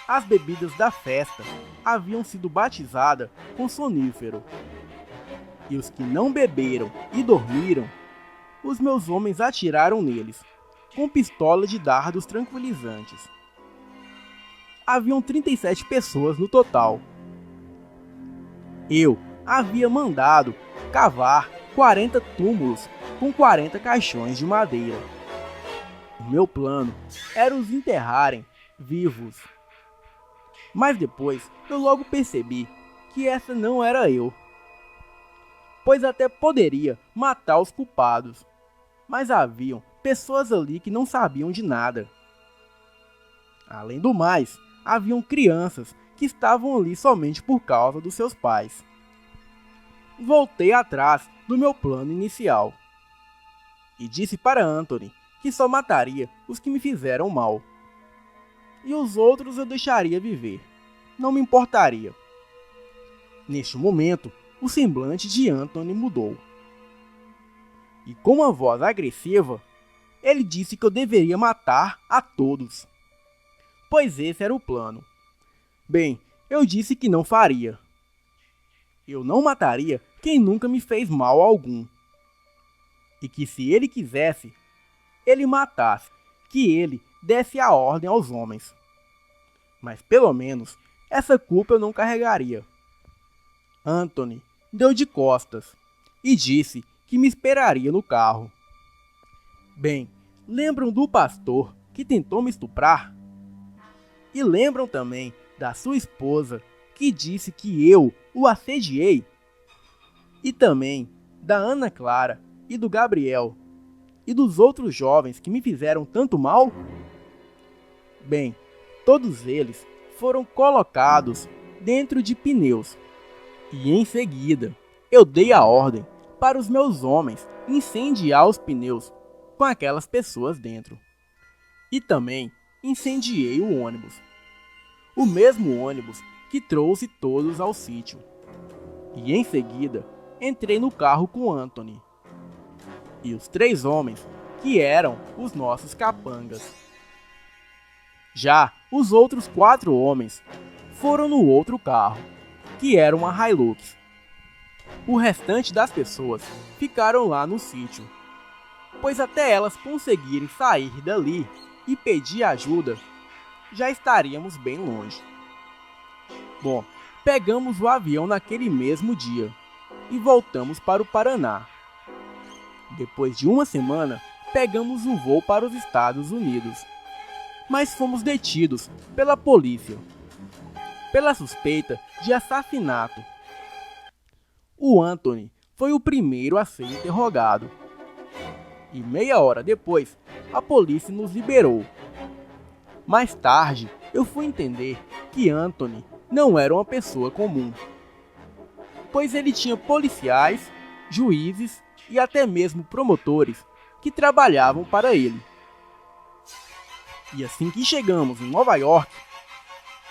[SPEAKER 1] As bebidas da festa haviam sido batizadas com sonífero, e os que não beberam e dormiram, os meus homens atiraram neles com pistola de dardos tranquilizantes. Haviam 37 pessoas no total. Eu havia mandado cavar 40 túmulos com 40 caixões de madeira. O meu plano era os enterrarem vivos. Mas depois eu logo percebi que essa não era eu, pois até poderia matar os culpados, mas haviam pessoas ali que não sabiam de nada. Além do mais, haviam crianças que estavam ali somente por causa dos seus pais. Voltei atrás do meu plano inicial e disse para Anthony que só mataria os que me fizeram mal. E os outros eu deixaria viver. Não me importaria. Neste momento, o semblante de Anthony mudou. E com uma voz agressiva, ele disse que eu deveria matar a todos, pois esse era o plano. Bem, eu disse que não faria. Eu não mataria quem nunca me fez mal algum. E que se ele quisesse, ele matasse, que ele desse a ordem aos homens. Mas pelo menos essa culpa eu não carregaria. Anthony deu de costas e disse que me esperaria no carro. Bem, lembram do pastor que tentou me estuprar? E lembram também da sua esposa que disse que eu o assediei? E também da Ana Clara e do Gabriel e dos outros jovens que me fizeram tanto mal? Bem, todos eles foram colocados dentro de pneus. E em seguida, eu dei a ordem para os meus homens incendiar os pneus com aquelas pessoas dentro. E também incendiei o ônibus. O mesmo ônibus que trouxe todos ao sítio. E em seguida, entrei no carro com Anthony e os 3 homens que eram os nossos capangas. Já os outros 4 homens foram no outro carro, que era uma Hilux. O restante das pessoas ficaram lá no sítio, pois até elas conseguirem sair dali e pedir ajuda, já estaríamos bem longe. Bom, pegamos o avião naquele mesmo dia e voltamos para o Paraná. Depois de uma semana, pegamos um voo para os Estados Unidos, mas fomos detidos pela polícia, pela suspeita de assassinato. O Anthony foi o primeiro a ser interrogado, e meia hora depois, a polícia nos liberou. Mais tarde, eu fui entender que Anthony não era uma pessoa comum, pois ele tinha policiais, juízes e até mesmo promotores que trabalhavam para ele. E assim que chegamos em Nova York,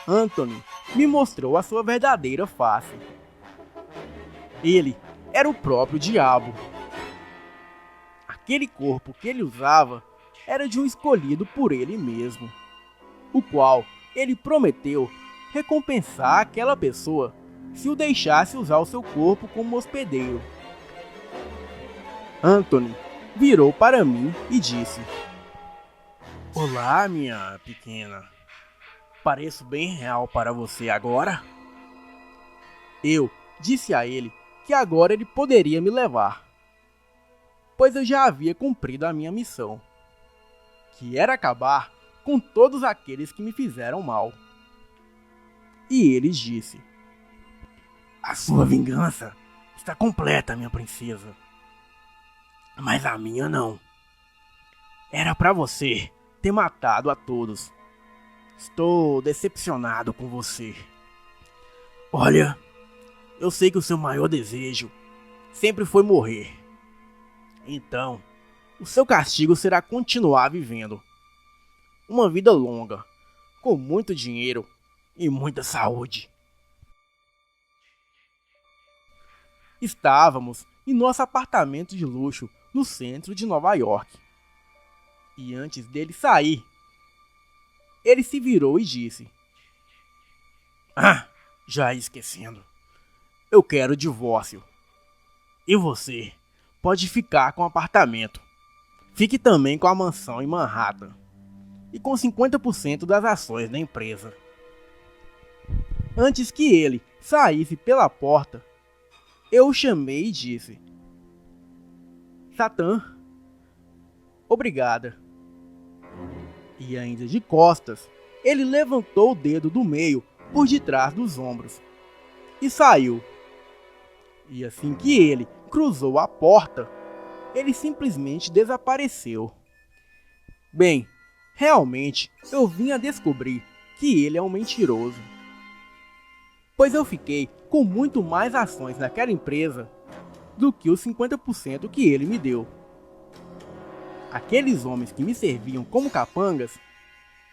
[SPEAKER 1] Anthony me mostrou a sua verdadeira face. Ele era o próprio diabo. Aquele corpo que ele usava era de um escolhido por ele mesmo, o qual ele prometeu recompensar aquela pessoa se o deixasse usar o seu corpo como hospedeiro. Anthony virou para mim e disse: "Olá, minha pequena. Pareço bem real para você agora?" Eu disse a ele que agora ele poderia me levar, pois eu já havia cumprido a minha missão, que era acabar com todos aqueles que me fizeram mal. E ele disse: "A sua vingança está completa, minha princesa. Mas a minha não. Era para você ter matado a todos. Estou decepcionado com você. Olha, eu sei que o seu maior desejo sempre foi morrer. Então, o seu castigo será continuar vivendo uma vida longa, com muito dinheiro e muita saúde." Estávamos em nosso apartamento de luxo no centro de Nova York. E antes dele sair, ele se virou e disse: "Já ia esquecendo. Eu quero o divórcio. E você pode ficar com o apartamento. Fique também com a mansão em Manhattan. E com 50% das ações da empresa." Antes que ele saísse pela porta, eu o chamei e disse: "Satã, obrigada." E ainda de costas, ele levantou o dedo do meio por detrás dos ombros e saiu. E assim que ele cruzou a porta, ele simplesmente desapareceu. Bem, realmente eu vim a descobrir que ele é um mentiroso, pois eu fiquei com muito mais ações naquela empresa do que os 50% que ele me deu. Aqueles homens que me serviam como capangas,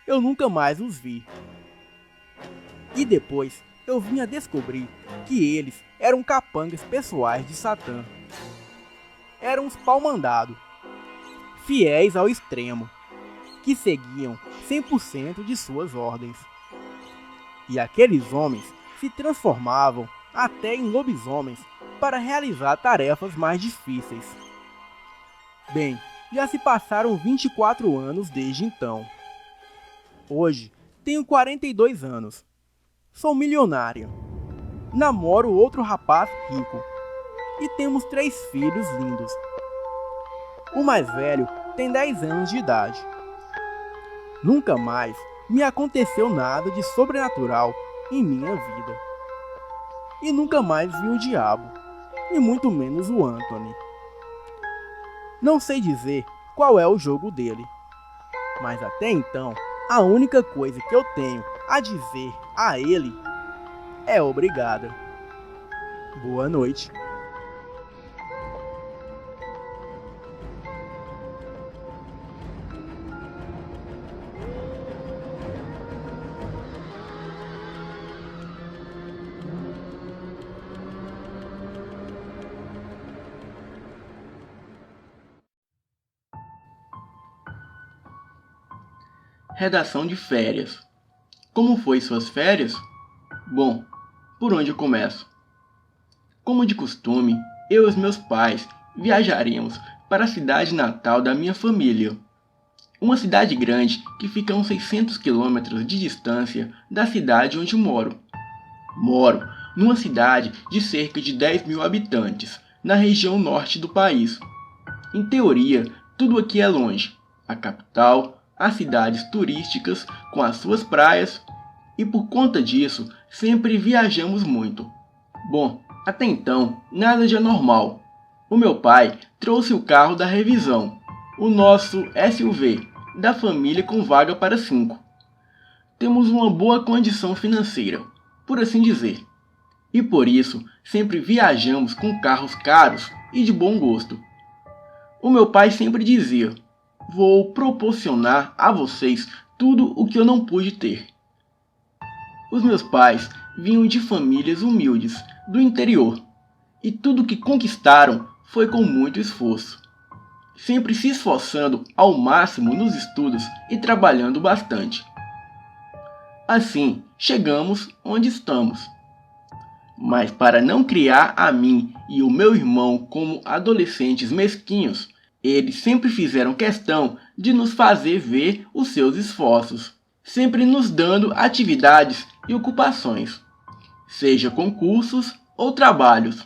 [SPEAKER 1] eu nunca mais os vi. E depois eu vim a descobrir que eles eram capangas pessoais de Satã. Eram os pau-mandado, fiéis ao extremo, que seguiam 100% de suas ordens. E aqueles homens se transformavam até em lobisomens para realizar tarefas mais difíceis. Bem, Já se passaram 24 anos desde então. Hoje, tenho 42 anos. Sou milionário. Namoro outro rapaz rico. E temos 3 filhos lindos. O mais velho tem 10 anos de idade. Nunca mais me aconteceu nada de sobrenatural em minha vida. E nunca mais vi o diabo, e muito menos o Anthony. Não sei dizer qual é o jogo dele, mas até então, a única coisa que eu tenho a dizer a ele é obrigada. Boa noite.
[SPEAKER 2] Redação de férias. Como foi suas férias? Bom, por onde eu começo? Como de costume, eu e os meus pais viajaremos para a cidade natal da minha família. Uma cidade grande que fica a uns 600 quilômetros de distância da cidade onde moro. Moro numa cidade de cerca de 10 mil habitantes, na região norte do país. Em teoria, tudo aqui é longe. A capital, as cidades turísticas com as suas praias, e por conta disso sempre viajamos muito. Bom, até então nada de anormal. O meu pai trouxe o carro da revisão, o nosso SUV, da família com vaga para 5. Temos uma boa condição financeira, por assim dizer, e por isso sempre viajamos com carros caros e de bom gosto. O meu pai sempre dizia: vou proporcionar a vocês tudo o que eu não pude ter. Os meus pais vinham de famílias humildes do interior, e tudo que conquistaram foi com muito esforço, sempre se esforçando ao máximo nos estudos e trabalhando bastante. Assim, chegamos onde estamos. Mas para não criar a mim e o meu irmão como adolescentes mesquinhos, eles sempre fizeram questão de nos fazer ver os seus esforços, sempre nos dando atividades e ocupações, seja concursos ou trabalhos,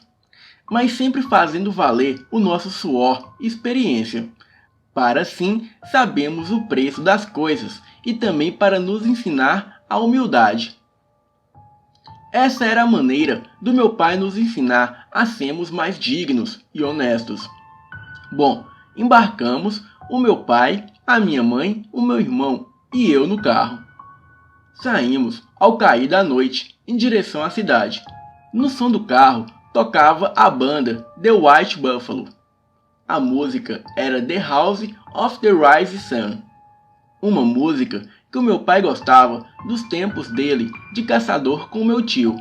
[SPEAKER 2] mas sempre fazendo valer o nosso suor e experiência, para assim sabermos o preço das coisas e também para nos ensinar a humildade. Essa era a maneira do meu pai nos ensinar a sermos mais dignos e honestos. Bom, embarcamos, o meu pai, a minha mãe, o meu irmão e eu no carro. Saímos ao cair da noite em direção à cidade. No som do carro tocava a banda The White Buffalo. A música era The House of the Rising Sun, uma música que o meu pai gostava dos tempos dele de caçador com meu tio.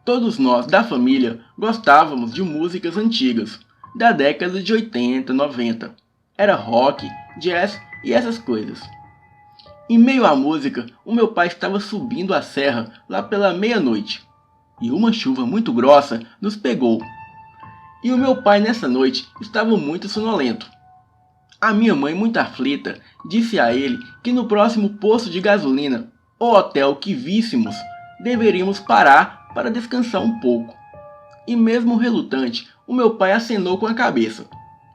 [SPEAKER 2] Todos nós da família gostávamos de músicas antigas, da década de 80, 90. Era rock, jazz e essas coisas. Em meio à música, o meu pai estava subindo a serra lá pela meia-noite, e uma chuva muito grossa nos pegou. E o meu pai nessa noite estava muito sonolento. A minha mãe, muito aflita, disse a ele que no próximo posto de gasolina, ou hotel que víssemos, deveríamos parar para descansar um pouco. E mesmo relutante, o meu pai acenou com a cabeça,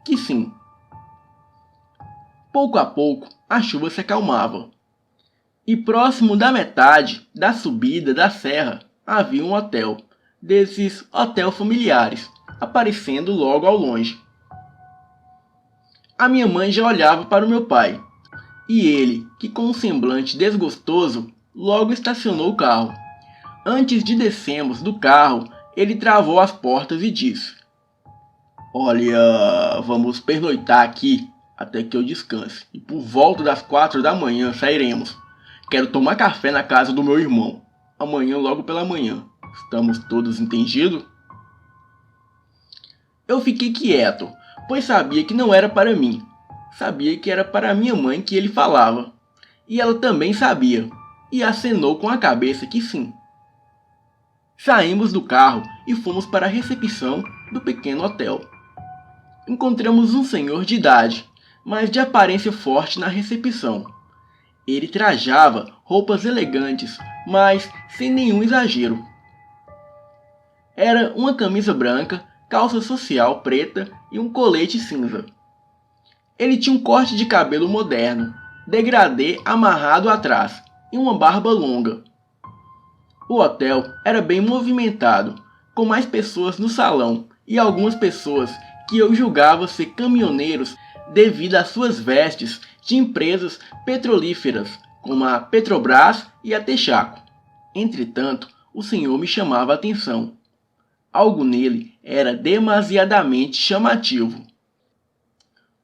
[SPEAKER 2] que sim. Pouco a pouco, a chuva se acalmava. E próximo da metade da subida da serra, havia um hotel, desses hotel familiares, aparecendo logo ao longe. A minha mãe já olhava para o meu pai, e ele, que com um semblante desgostoso, logo estacionou o carro. Antes de descermos do carro, ele travou as portas e disse: olha, vamos pernoitar aqui até que eu descanse, e por volta das 4 da manhã sairemos. Quero tomar café na casa do meu irmão, amanhã logo pela manhã. Estamos todos entendidos? Eu fiquei quieto, pois sabia que não era para mim. Sabia que era para minha mãe que ele falava. E ela também sabia, e acenou com a cabeça que sim. Saímos do carro e fomos para a recepção do pequeno hotel. encontramos um senhor de idade, mas de aparência forte na recepção. Ele trajava roupas elegantes, mas sem nenhum exagero. Era uma camisa branca, calça social preta e um colete cinza. Ele tinha um corte de cabelo moderno, degradê amarrado atrás e uma barba longa. O hotel era bem movimentado, com mais pessoas no salão e algumas pessoas que eu julgava ser caminhoneiros devido às suas vestes de empresas petrolíferas, como a Petrobras e a Texaco. Entretanto, o senhor me chamava a atenção. Algo nele era demasiadamente chamativo.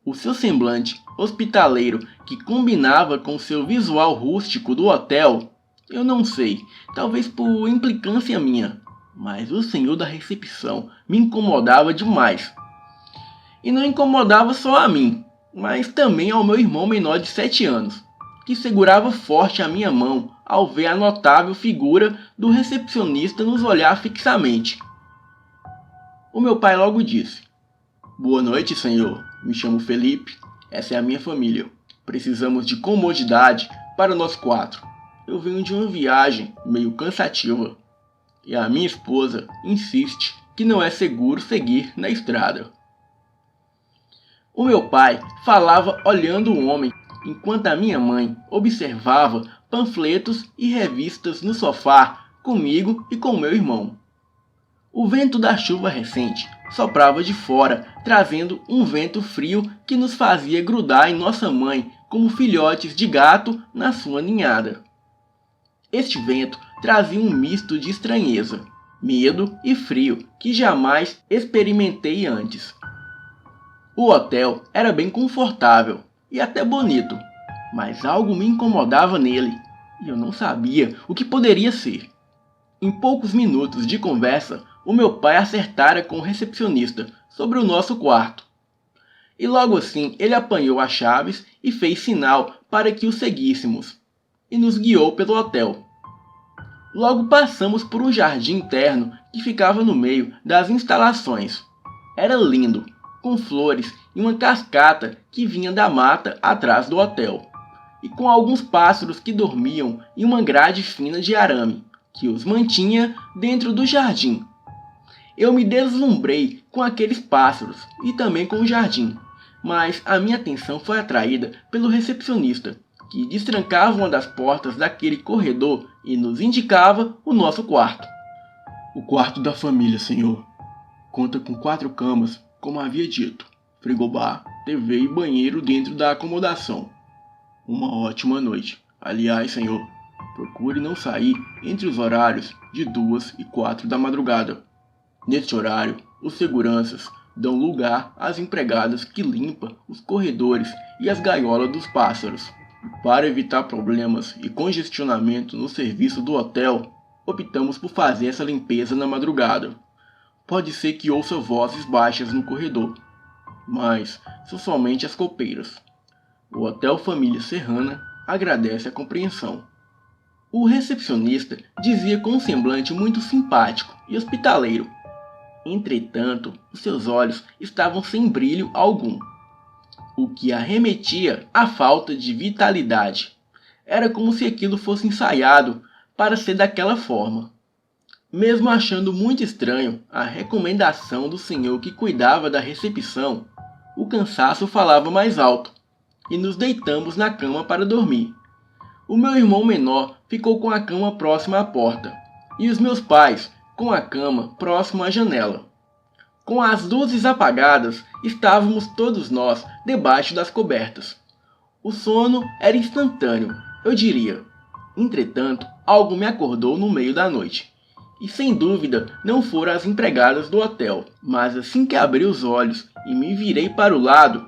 [SPEAKER 2] O seu semblante hospitaleiro, que combinava com seu visual rústico do hotel, eu não sei, talvez por implicância minha, mas o senhor da recepção me incomodava demais. E não incomodava só a mim, mas também ao meu irmão menor de 7 anos, que segurava forte a minha mão ao ver a notável figura do recepcionista nos olhar fixamente. O meu pai logo disse: "Boa noite, senhor. Me chamo Felipe. Essa é a minha família. Precisamos de comodidade para nós 4. Eu venho de uma viagem meio cansativa. E a minha esposa insiste que não é seguro seguir na estrada." O meu pai falava olhando o homem, enquanto a minha mãe observava panfletos e revistas no sofá comigo e com meu irmão. O vento da chuva recente soprava de fora, trazendo um vento frio que nos fazia grudar em nossa mãe como filhotes de gato na sua ninhada. Este vento trazia um misto de estranheza, medo e frio que jamais experimentei antes. O hotel era bem confortável e até bonito, mas algo me incomodava nele e eu não sabia o que poderia ser. Em poucos minutos de conversa, o meu pai acertara com o recepcionista sobre o nosso quarto. E logo assim ele apanhou as chaves e fez sinal para que o seguíssemos, e nos guiou pelo hotel. Logo passamos por um jardim interno que ficava no meio das instalações. Era lindo, com flores e uma cascata que vinha da mata atrás do hotel, e com alguns pássaros que dormiam em uma grade fina de arame, que os mantinha dentro do jardim. Eu me deslumbrei com aqueles pássaros e também com o jardim, mas a minha atenção foi atraída pelo recepcionista, que destrancava uma das portas daquele corredor e nos indicava o nosso quarto. "O quarto da família, senhor. Conta com 4 camas, como havia dito, frigobar, TV e banheiro dentro da acomodação. Uma ótima noite. Aliás, senhor, procure não sair entre os horários de 2 e 4 da madrugada. Neste horário, os seguranças dão lugar às empregadas que limpam os corredores e as gaiolas dos pássaros. Para evitar problemas e congestionamento no serviço do hotel, optamos por fazer essa limpeza na madrugada. Pode ser que ouça vozes baixas no corredor, mas são somente as copeiras. O Hotel Família Serrana agradece a compreensão." O recepcionista dizia com um semblante muito simpático e hospitaleiro. Entretanto, os seus olhos estavam sem brilho algum, o que arremetia à falta de vitalidade. Era como se aquilo fosse ensaiado para ser daquela forma. Mesmo achando muito estranho a recomendação do senhor que cuidava da recepção, o cansaço falava mais alto, e nos deitamos na cama para dormir. O meu irmão menor ficou com a cama próxima à porta, e os meus pais com a cama próxima à janela. Com as luzes apagadas, estávamos todos nós debaixo das cobertas. O sono era instantâneo, eu diria. Entretanto, algo me acordou no meio da noite. E sem dúvida não foram as empregadas do hotel, mas assim que abri os olhos e me virei para o lado,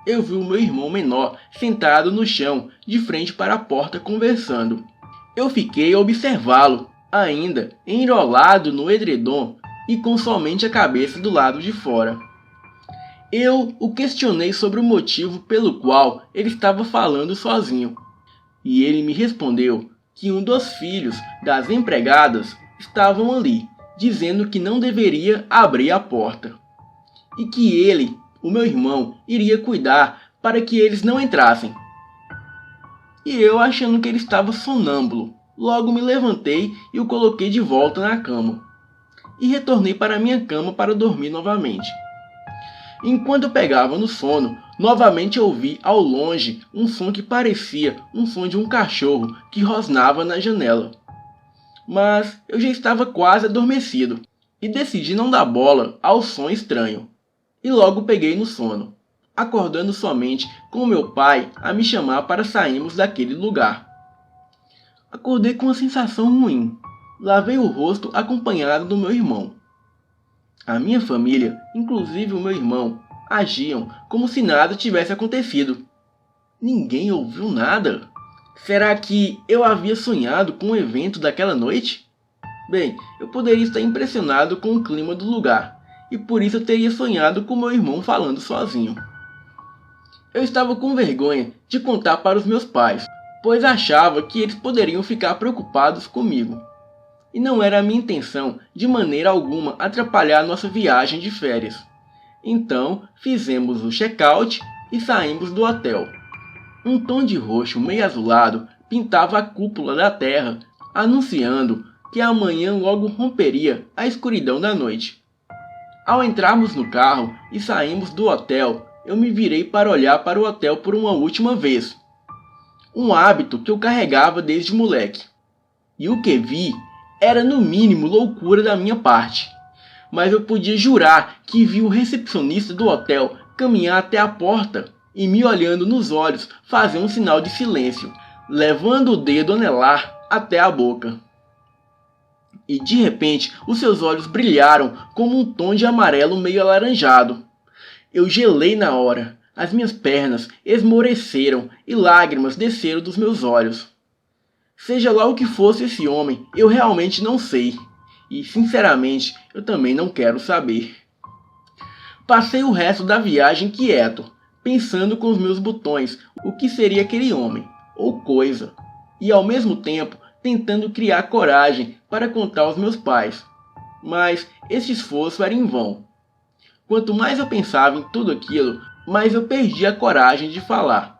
[SPEAKER 2] eu vi o meu irmão menor sentado no chão, de frente para a porta conversando. Eu fiquei a observá-lo, ainda enrolado no edredom e com somente a cabeça do lado de fora. Eu o questionei sobre o motivo pelo qual ele estava falando sozinho, e ele me respondeu que um dos filhos das empregadas estavam ali, dizendo que não deveria abrir a porta, e que ele, o meu irmão iria cuidar para que eles não entrassem. E eu, achando que ele estava sonâmbulo, logo me levantei e o coloquei de volta na cama. E retornei para minha cama para dormir novamente. Enquanto eu pegava no sono, novamente ouvi ao longe um som que parecia um som de um cachorro que rosnava na janela. Mas eu já estava quase adormecido e decidi não dar bola ao som estranho. E logo peguei no sono, acordando somente com meu pai a me chamar para sairmos daquele lugar. Acordei com uma sensação ruim. Lavei o rosto acompanhado do meu irmão. A minha família, inclusive o meu irmão, agiam como se nada tivesse acontecido. Ninguém ouviu nada. Será que eu havia sonhado com o evento daquela noite? Bem, eu poderia estar impressionado com o clima do lugar, e por isso eu teria sonhado com meu irmão falando sozinho. Eu estava com vergonha de contar para os meus pais, pois achava que eles poderiam ficar preocupados comigo. E não era a minha intenção, de maneira alguma, atrapalhar nossa viagem de férias. Então, fizemos o check-out e saímos do hotel. Um tom de roxo meio azulado pintava a cúpula da terra, anunciando que amanhã logo romperia a escuridão da noite. Ao entrarmos no carro e saímos do hotel, eu me virei para olhar para o hotel por uma última vez. Um hábito que eu carregava desde moleque. E o que vi era no mínimo loucura da minha parte. Mas eu podia jurar que vi o recepcionista do hotel caminhar até a porta e me olhando nos olhos fazer um sinal de silêncio, levando o dedo anelar até a boca. E de repente os seus olhos brilharam como um tom de amarelo meio alaranjado. Eu gelei na hora, as minhas pernas esmoreceram e lágrimas desceram dos meus olhos. Seja lá o que fosse esse homem, eu realmente não sei. E, sinceramente, eu também não quero saber. Passei o resto da viagem quieto, pensando com os meus botões o que seria aquele homem, ou coisa. E, ao mesmo tempo, tentando criar coragem para contar aos meus pais. Mas esse esforço era em vão. Quanto mais eu pensava em tudo aquilo, mais eu perdia a coragem de falar.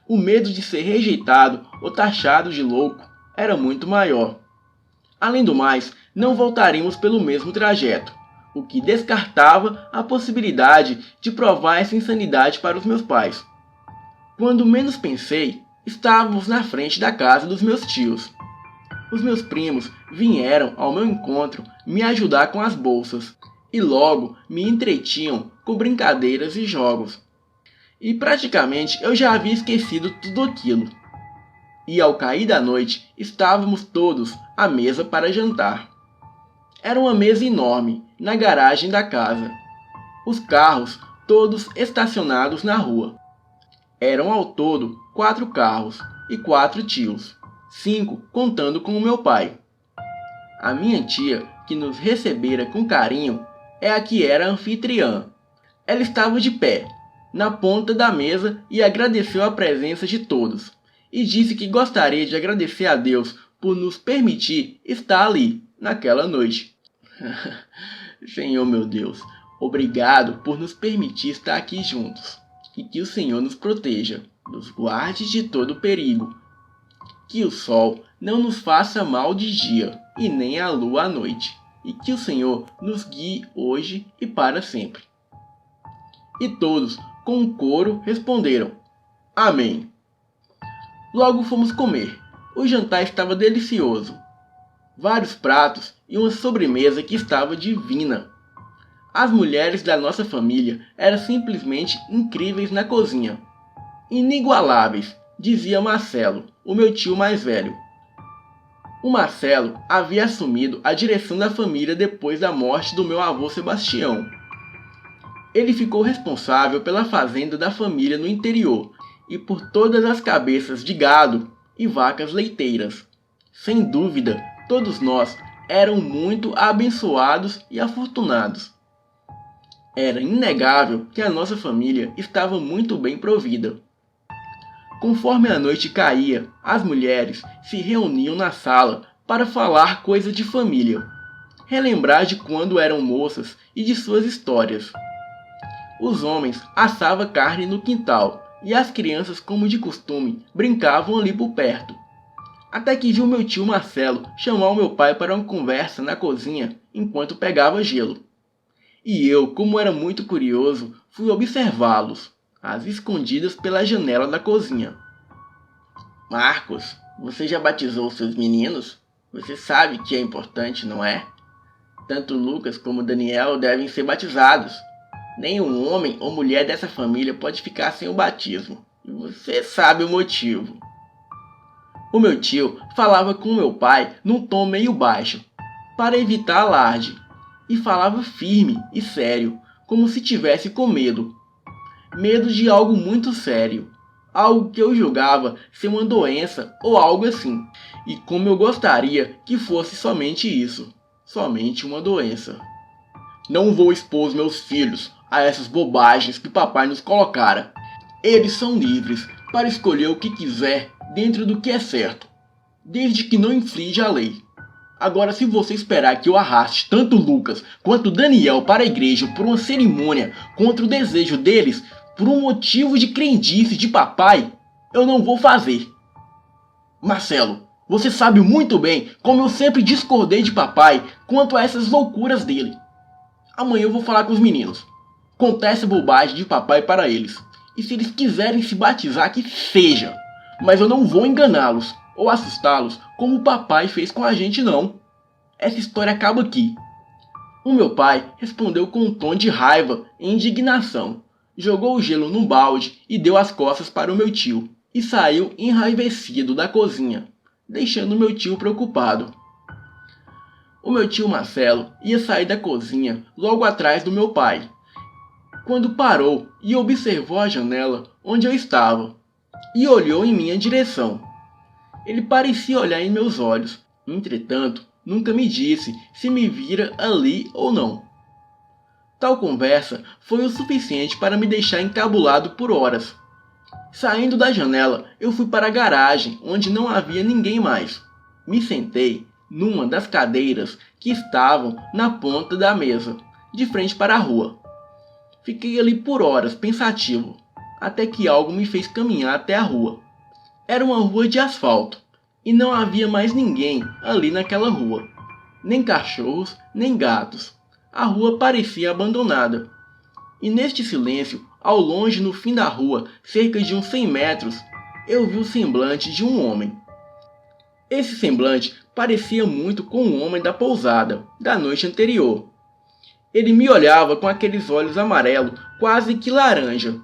[SPEAKER 2] O medo de ser rejeitado ou taxado de louco era muito maior. Além do mais, não voltaríamos pelo mesmo trajeto, o que descartava a possibilidade de provar essa insanidade para os meus pais. Quando menos pensei, estávamos na frente da casa dos meus tios. Os meus primos vieram ao meu encontro me ajudar com as bolsas e logo me entretinham com brincadeiras e jogos. E praticamente eu já havia esquecido tudo aquilo. E ao cair da noite, estávamos todos à mesa para jantar. Era uma mesa enorme, na garagem da casa. Os carros, todos estacionados na rua. Eram ao todo 4 carros e 4 tios, 5 contando com o meu pai. A minha tia, que nos recebera com carinho, é a que era anfitriã. Ela estava de pé, na ponta da mesa e agradeceu a presença de todos. E disse que gostaria de agradecer a Deus por nos permitir estar ali, naquela noite. Senhor meu Deus, obrigado por nos permitir estar aqui juntos. E que o Senhor nos proteja, nos guarde de todo perigo. Que o sol não nos faça mal de dia, e nem a lua à noite. E que o Senhor nos guie hoje e para sempre. E todos, com um coro, responderam: Amém. Logo fomos comer. O jantar estava delicioso. Vários pratos e uma sobremesa que estava divina. As mulheres da nossa família eram simplesmente incríveis na cozinha. Inigualáveis, dizia Marcelo, o meu tio mais velho. O Marcelo havia assumido a direção da família depois da morte do meu avô Sebastião. Ele ficou responsável pela fazenda da família no interior e por todas as cabeças de gado e vacas leiteiras. Sem dúvida, todos nós éramos muito abençoados e afortunados. Era inegável que a nossa família estava muito bem provida. Conforme a noite caía, as mulheres se reuniam na sala para falar coisa de família, relembrar de quando eram moças e de suas histórias. os homens assavam carne no quintal e as crianças, como de costume, brincavam ali por perto. Até que vi o meu tio Marcelo chamar o meu pai para uma conversa na cozinha enquanto pegava gelo. E eu, como era muito curioso, fui observá-los, às escondidas pela janela da cozinha. Marcos, você já batizou seus meninos? Você sabe que é importante, não é? Tanto Lucas como Daniel devem ser batizados. Nenhum homem ou mulher dessa família pode ficar sem o batismo. E você sabe o motivo. O meu tio falava com meu pai num tom meio baixo, para evitar alarde, e falava firme e sério, como se tivesse com medo. Medo de algo muito sério, algo que eu julgava ser uma doença ou algo assim. E como eu gostaria que fosse somente isso, somente uma doença. Não vou expor meus filhos a essas bobagens que papai nos colocara. Eles são livres para escolher o que quiser dentro do que é certo, desde que não infrinja a lei. Agora, se você esperar que eu arraste tanto Lucas quanto Daniel para a igreja por uma cerimônia contra o desejo deles, por um motivo de crendice de papai, eu não vou fazer. Marcelo, você sabe muito bem como eu sempre discordei de papai quanto a essas loucuras dele. Amanhã eu vou falar com os meninos. Contar essa bobagem de papai para eles. E se eles quiserem se batizar, que seja. Mas eu não vou enganá-los ou assustá-los como o papai fez com a gente, não. Essa história acaba aqui. O meu pai respondeu com um tom de raiva e indignação. Jogou o gelo num balde e deu as costas para o meu tio. E saiu enraivecido da cozinha, deixando meu tio preocupado. O meu tio Marcelo ia sair da cozinha logo atrás do meu pai, quando parou e observou a janela onde eu estava, e olhou em minha direção. Ele parecia olhar em meus olhos, entretanto, nunca me disse se me vira ali ou não. Tal conversa foi o suficiente para me deixar encabulado por horas. Saindo da janela, eu fui para a garagem, onde não havia ninguém mais. Me sentei numa das cadeiras que estavam na ponta da mesa, de frente para a rua. Fiquei ali por horas, pensativo, até que algo me fez caminhar até a rua. Era uma rua de asfalto, e não havia mais ninguém ali naquela rua. Nem cachorros, nem gatos. A rua parecia abandonada. E neste silêncio, ao longe no fim da rua, cerca de uns 100 metros, eu vi o semblante de um homem. Esse semblante parecia muito com o homem da pousada, da noite anterior. Ele me olhava com aqueles olhos amarelos, quase que laranja.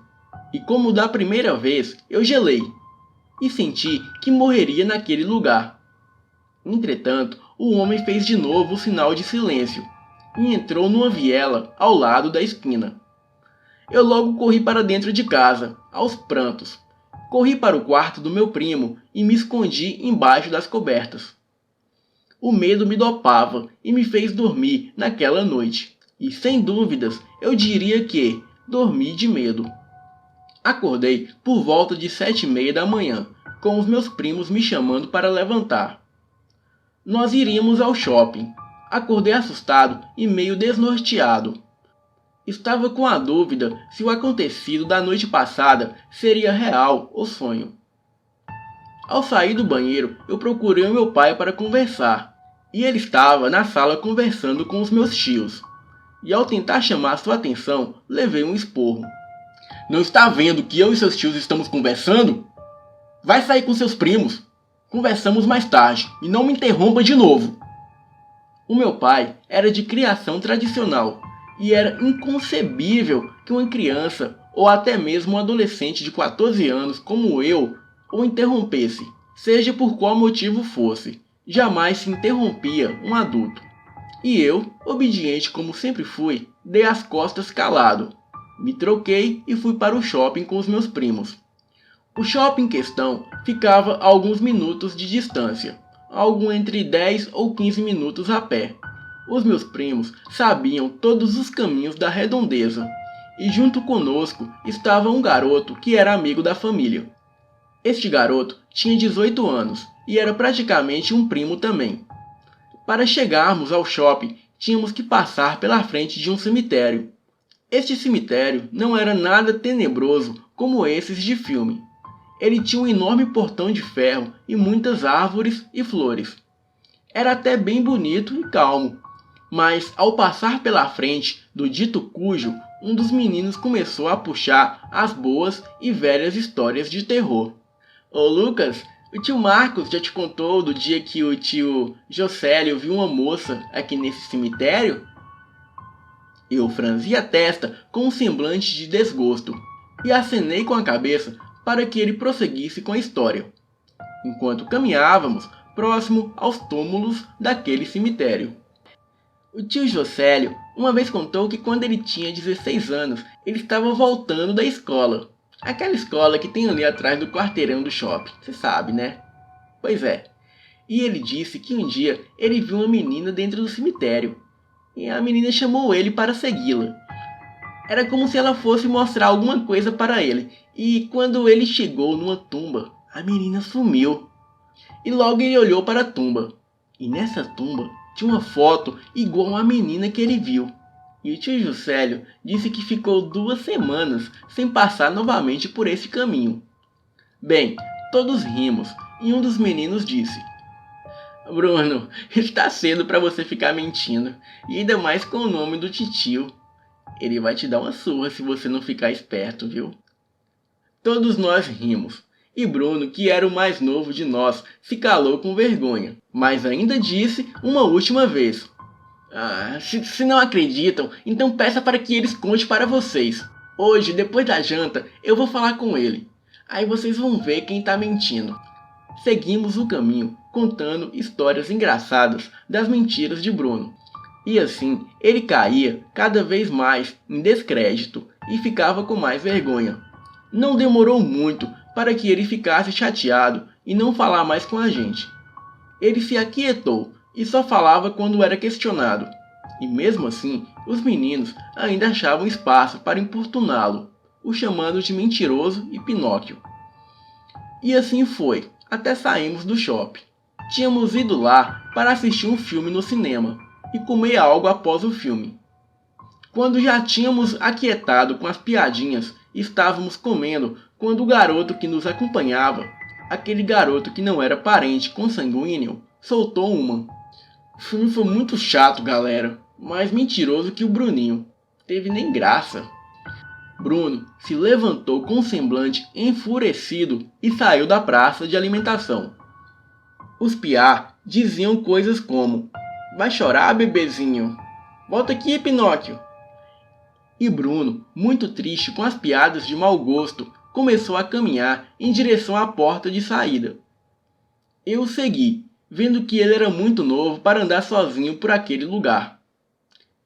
[SPEAKER 2] E como da primeira vez, eu gelei. E senti que morreria naquele lugar. Entretanto, o homem fez de novo o sinal de silêncio, e entrou numa viela ao lado da esquina. Eu logo corri para dentro de casa, aos prantos. Corri para o quarto do meu primo e me escondi embaixo das cobertas. O medo me dopava e me fez dormir naquela noite. E sem dúvidas, eu diria que dormi de medo. Acordei por volta de 7h30 da manhã, com os meus primos me chamando para levantar. Nós iríamos ao shopping. Acordei assustado e meio desnorteado. Estava com a dúvida se o acontecido da noite passada seria real ou sonho. Ao sair do banheiro, eu procurei o meu pai para conversar, e ele estava na sala conversando com os meus tios. E ao tentar chamar sua atenção, levei um esporro. Não está vendo que eu e seus tios estamos conversando? Vai sair com seus primos. Conversamos mais tarde, e não me interrompa de novo. O meu pai era de criação tradicional, e era inconcebível que uma criança, ou até mesmo um adolescente de 14 anos como eu, o interrompesse, seja por qual motivo fosse. Jamais se interrompia um adulto. E eu, obediente como sempre fui, dei as costas calado. Me troquei e fui para o shopping com os meus primos. O shopping em questão ficava a alguns minutos de distância, algo entre 10 ou 15 minutos a pé. Os meus primos sabiam todos os caminhos da redondeza, e junto conosco estava um garoto que era amigo da família. Este garoto tinha 18 anos e era praticamente um primo também. Para chegarmos ao shopping, tínhamos que passar pela frente de um cemitério. Este cemitério não era nada tenebroso como esses de filme. Ele tinha um enorme portão de ferro e muitas árvores e flores. Era até bem bonito e calmo, mas ao passar pela frente do dito cujo, um dos meninos começou a puxar as boas e velhas histórias de terror. Ô Lucas, o tio Marcos já te contou do dia que o tio Josélio viu uma moça aqui nesse cemitério? Eu franzi a testa com um semblante de desgosto e acenei com a cabeça para que ele prosseguisse com a história, enquanto caminhávamos próximo aos túmulos daquele cemitério. O tio Josélio uma vez contou que quando ele tinha 16 anos, ele estava voltando da escola. Aquela escola que tem ali atrás do quarteirão do shopping, você sabe, né? Pois é. E ele disse que um dia ele viu uma menina dentro do cemitério. E a menina chamou ele para segui-la. Era como se ela fosse mostrar alguma coisa para ele. E quando ele chegou numa tumba, a menina sumiu. E logo ele olhou para a tumba. E nessa tumba tinha uma foto igual à menina que ele viu. E o tio Juscelio disse que ficou 2 semanas sem passar novamente por esse caminho. Bem, todos rimos e um dos meninos disse: Bruno, está cedo para você ficar mentindo, e ainda mais com o nome do titio. Ele vai te dar uma surra se você não ficar esperto, viu? Todos nós rimos, e Bruno, que era o mais novo de nós, se calou com vergonha, mas ainda disse uma última vez: se não acreditam, então peça para que eles contem para vocês. Hoje, depois da janta, eu vou falar com ele. Aí vocês vão ver quem está mentindo. Seguimos o caminho, contando histórias engraçadas das mentiras de Bruno. E assim, ele caía cada vez mais em descrédito e ficava com mais vergonha. Não demorou muito para que ele ficasse chateado e não falar mais com a gente. Ele se aquietou e só falava quando era questionado. E mesmo assim, os meninos ainda achavam espaço para importuná-lo, o chamando de mentiroso e Pinóquio. E assim foi, até saímos do shopping. Tínhamos ido lá para assistir um filme no cinema e comer algo após o filme. Quando já tínhamos aquietado com as piadinhas, estávamos comendo quando o garoto que nos acompanhava, aquele garoto que não era parente consanguíneo, soltou uma. O filme foi muito chato, galera, mais mentiroso que o Bruninho. Teve nem graça. Bruno se levantou com um semblante enfurecido e saiu da praça de alimentação. Os piá diziam coisas como: vai chorar, bebezinho? Volta aqui, Pinóquio. E Bruno, muito triste com as piadas de mau gosto, começou a caminhar em direção à porta de saída. Eu o segui, vendo que ele era muito novo para andar sozinho por aquele lugar.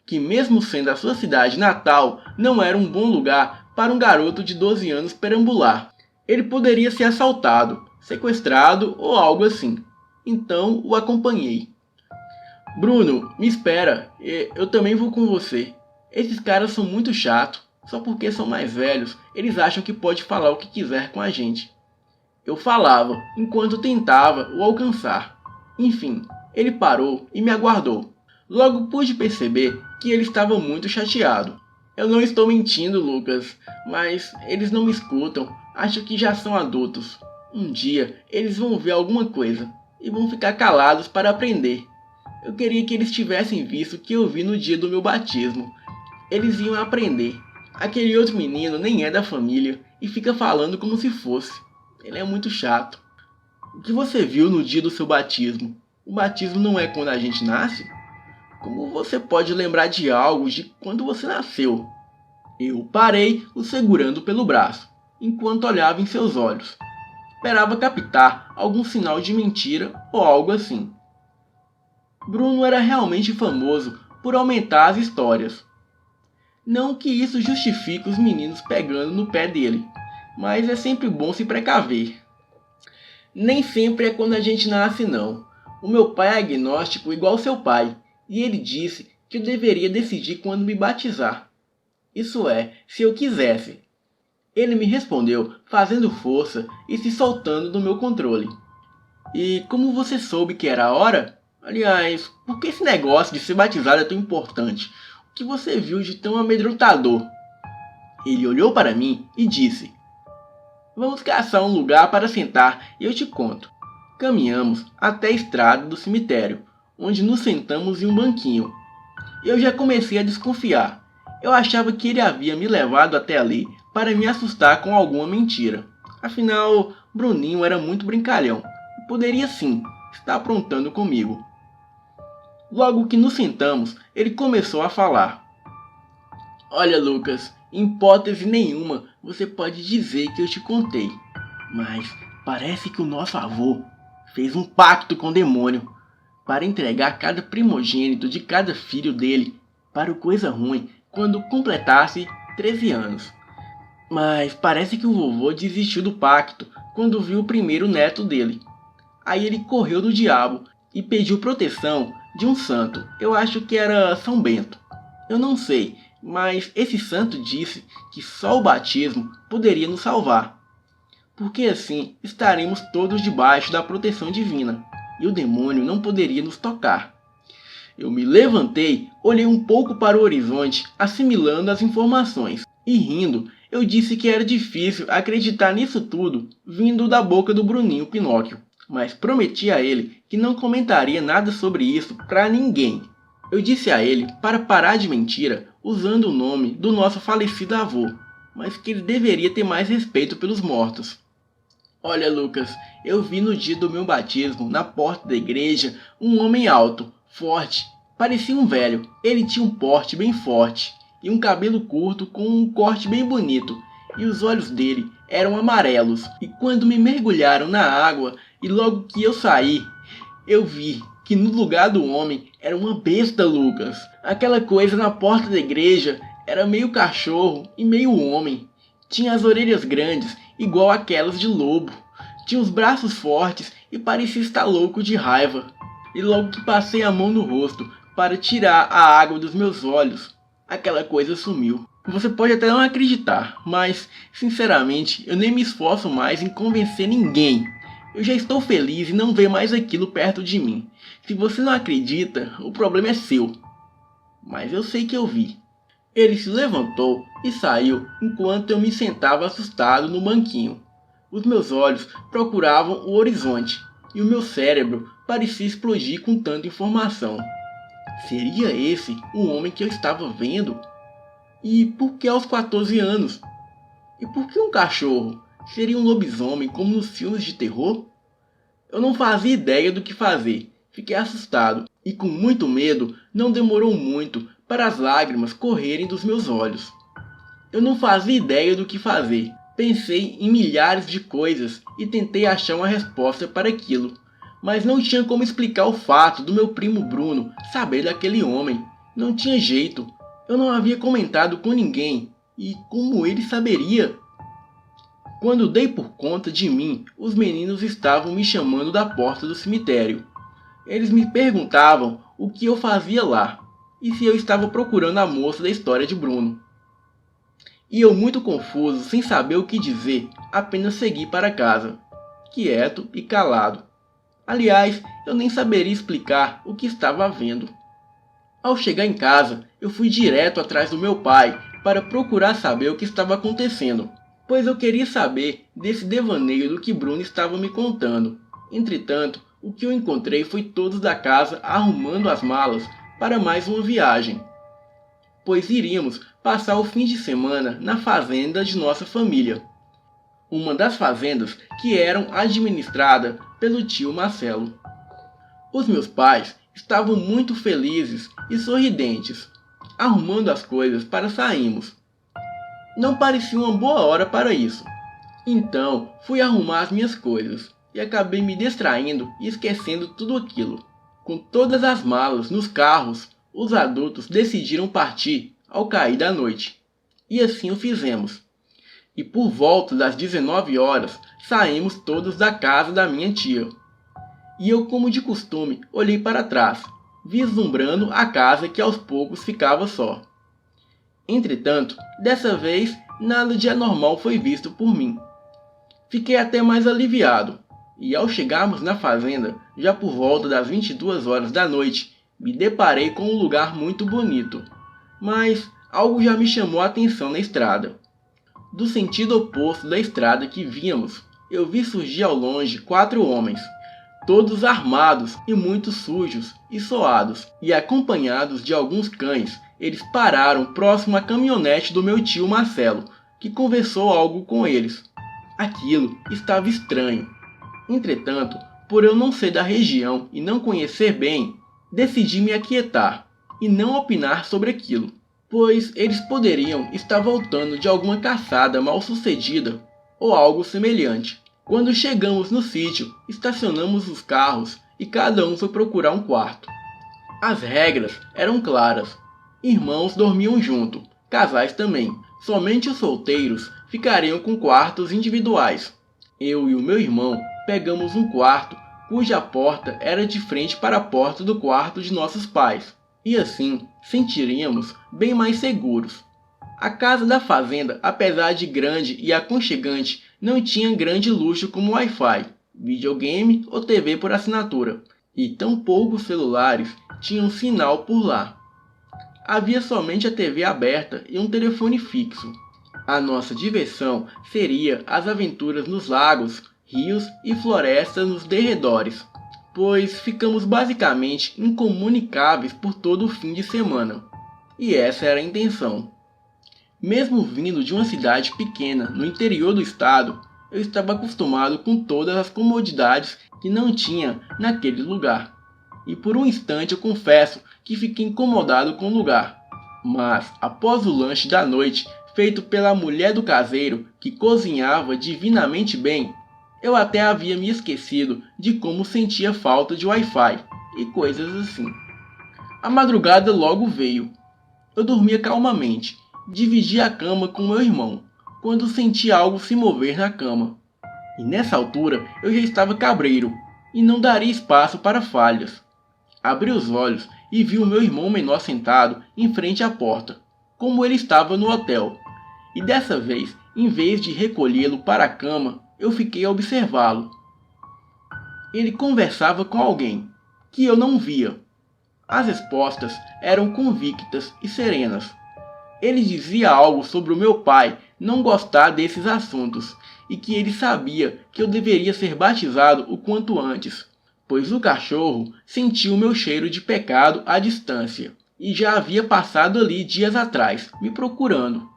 [SPEAKER 2] Que mesmo sendo a sua cidade natal, não era um bom lugar para um garoto de 12 anos perambular. Ele poderia ser assaltado, sequestrado ou algo assim. Então o acompanhei. Bruno, me espera, eu também vou com você. Esses caras são muito chatos, só porque são mais velhos, eles acham que pode falar o que quiser com a gente. Eu falava, enquanto tentava o alcançar. Enfim, ele parou e me aguardou. Logo pude perceber que ele estava muito chateado. Eu não estou mentindo, Lucas, mas eles não me escutam, acho que já são adultos. Um dia eles vão ver alguma coisa e vão ficar calados para aprender. Eu queria que eles tivessem visto o que eu vi no dia do meu batismo. Eles iam aprender. Aquele outro menino nem é da família e fica falando como se fosse. Ele é muito chato. O que você viu no dia do seu batismo? O batismo não é quando a gente nasce? Como você pode lembrar de algo de quando você nasceu? Eu parei, o segurando pelo braço, enquanto olhava em seus olhos. Esperava captar algum sinal de mentira ou algo assim. Bruno era realmente famoso por aumentar as histórias. Não que isso justifique os meninos pegando no pé dele, mas é sempre bom se precaver. Nem sempre é quando a gente nasce, não. O meu pai é agnóstico igual seu pai, e ele disse que eu deveria decidir quando me batizar. Isso é, se eu quisesse. Ele me respondeu fazendo força e se soltando do meu controle. E como você soube que era a hora? Aliás, por que esse negócio de ser batizado é tão importante? que você viu de tão amedrontador?" Ele olhou para mim e disse: "Vamos caçar um lugar para sentar e eu te conto." Caminhamos até a estrada do cemitério, onde nos sentamos em um banquinho. Eu já comecei a desconfiar. Eu achava que ele havia me levado até ali para me assustar com alguma mentira. Afinal, Bruninho era muito brincalhão e poderia sim estar aprontando comigo. Logo que nos sentamos, ele começou a falar: "Olha, Lucas, em hipótese nenhuma você pode dizer que eu te contei, mas parece que o nosso avô fez um pacto com o demônio para entregar cada primogênito de cada filho dele para o coisa ruim quando completasse 13 anos. Mas parece que o vovô desistiu do pacto quando viu o primeiro neto dele. Aí ele correu do diabo e pediu proteção de um santo. Eu acho que era São Bento. Eu não sei, mas esse santo disse que só o batismo poderia nos salvar, porque assim estaremos todos debaixo da proteção divina e o demônio não poderia nos tocar." Eu me levantei, olhei um pouco para o horizonte, assimilando as informações, e rindo, eu disse que era difícil acreditar nisso tudo vindo da boca do Bruninho Pinóquio, mas prometi a ele que não comentaria nada sobre isso para ninguém. Eu disse a ele para parar de mentira usando o nome do nosso falecido avô, mas que ele deveria ter mais respeito pelos mortos. "Olha, Lucas, eu vi no dia do meu batismo, na porta da igreja, um homem alto, forte, parecia um velho. Ele tinha um porte bem forte e um cabelo curto com um corte bem bonito, e os olhos dele eram amarelos. E quando me mergulharam na água e logo que eu saí, eu vi que no lugar do homem era uma besta, Lucas. Aquela coisa na porta da igreja era meio cachorro e meio homem. Tinha as orelhas grandes, igual aquelas de lobo. Tinha os braços fortes e parecia estar louco de raiva. E logo que passei a mão no rosto para tirar a água dos meus olhos, aquela coisa sumiu." Você pode até não acreditar, mas, sinceramente, eu nem me esforço mais em convencer ninguém. Eu já estou feliz em não ver mais aquilo perto de mim. Se você não acredita, o problema é seu. Mas eu sei que eu vi. Ele se levantou e saiu enquanto eu me sentava assustado no banquinho. Os meus olhos procuravam o horizonte e o meu cérebro parecia explodir com tanta informação. Seria esse o homem que eu estava vendo? E por que aos 14 anos? E por que um cachorro? Seria um lobisomem como nos filmes de terror? Eu não fazia ideia do que fazer. Fiquei assustado e com muito medo. Não demorou muito para as lágrimas correrem dos meus olhos. Eu não fazia ideia do que fazer. Pensei em milhares de coisas e tentei achar uma resposta para aquilo. Mas não tinha como explicar o fato do meu primo Bruno saber daquele homem. Não tinha jeito. Eu não havia comentado com ninguém. E como ele saberia? Quando dei por conta de mim, os meninos estavam me chamando da porta do cemitério. Eles me perguntavam o que eu fazia lá e se eu estava procurando a moça da história de Bruno. E eu, muito confuso, sem saber o que dizer, apenas segui para casa, quieto e calado. Aliás, eu nem saberia explicar o que estava vendo. Ao chegar em casa, eu fui direto atrás do meu pai para procurar saber o que estava acontecendo, pois eu queria saber desse devaneio do que Bruno estava me contando. Entretanto, o que eu encontrei foi todos da casa arrumando as malas para mais uma viagem, pois iríamos passar o fim de semana na fazenda de nossa família, uma das fazendas que eram administradas pelo tio Marcelo. Os meus pais estavam muito felizes e sorridentes, arrumando as coisas para sairmos. Não parecia uma boa hora para isso. Então fui arrumar as minhas coisas e acabei me distraindo e esquecendo tudo aquilo. Com todas as malas nos carros, os adultos decidiram partir ao cair da noite. E assim o fizemos. E por volta das 19 horas saímos todos da casa da minha tia. E eu, como de costume, olhei para trás, vislumbrando a casa que aos poucos ficava só. Entretanto, dessa vez, nada de anormal foi visto por mim. Fiquei até mais aliviado, e ao chegarmos na fazenda, já por volta das 22 horas da noite, me deparei com um lugar muito bonito. mas algo já me chamou a atenção na estrada. Do sentido oposto da estrada que vínhamos, eu vi surgir ao longe 4 homens, todos armados e muito sujos e suados, e acompanhados de alguns cães. Eles pararam próximo à caminhonete do meu tio Marcelo, que conversou algo com eles. Aquilo estava estranho. Entretanto, por eu não ser da região e não conhecer bem, decidi me aquietar e não opinar sobre aquilo, pois eles poderiam estar voltando de alguma caçada mal sucedida ou algo semelhante. Quando chegamos no sítio, estacionamos os carros e cada um foi procurar um quarto. As regras eram claras. Irmãos dormiam junto, casais também. Somente os solteiros ficariam com quartos individuais. Eu e o meu irmão pegamos um quarto cuja porta era de frente para a porta do quarto de nossos pais, e assim sentiríamos bem mais seguros. A casa da fazenda, apesar de grande e aconchegante, não tinha grande luxo como Wi-Fi, videogame ou TV por assinatura, e tão poucos celulares tinham sinal por lá. Havia somente a TV aberta e um telefone fixo. A nossa diversão seria as aventuras nos lagos, rios e florestas nos derredores, pois ficamos basicamente incomunicáveis por todo o fim de semana. E essa era a intenção. Mesmo vindo de uma cidade pequena no interior do estado, eu estava acostumado com todas as comodidades que não tinha naquele lugar. E por um instante eu confesso que fiquei incomodado com o lugar. Mas, após o lanche da noite, feito pela mulher do caseiro, que cozinhava divinamente bem, eu até havia me esquecido de como sentia falta de Wi-Fi e coisas assim. A madrugada logo veio. Eu dormia calmamente, dividia a cama com meu irmão, quando senti algo se mover na cama. E nessa altura eu já estava cabreiro, e não daria espaço para falhas. Abri os olhos e vi o meu irmão menor sentado em frente à porta, como ele estava no hotel. E dessa vez, em vez de recolhê-lo para a cama, eu fiquei a observá-lo. Ele conversava com alguém, que eu não via. As respostas eram convictas e serenas. Ele dizia algo sobre o meu pai não gostar desses assuntos, e que ele sabia que eu deveria ser batizado o quanto antes, pois o cachorro sentiu o meu cheiro de pecado à distância, e já havia passado ali dias atrás, me procurando.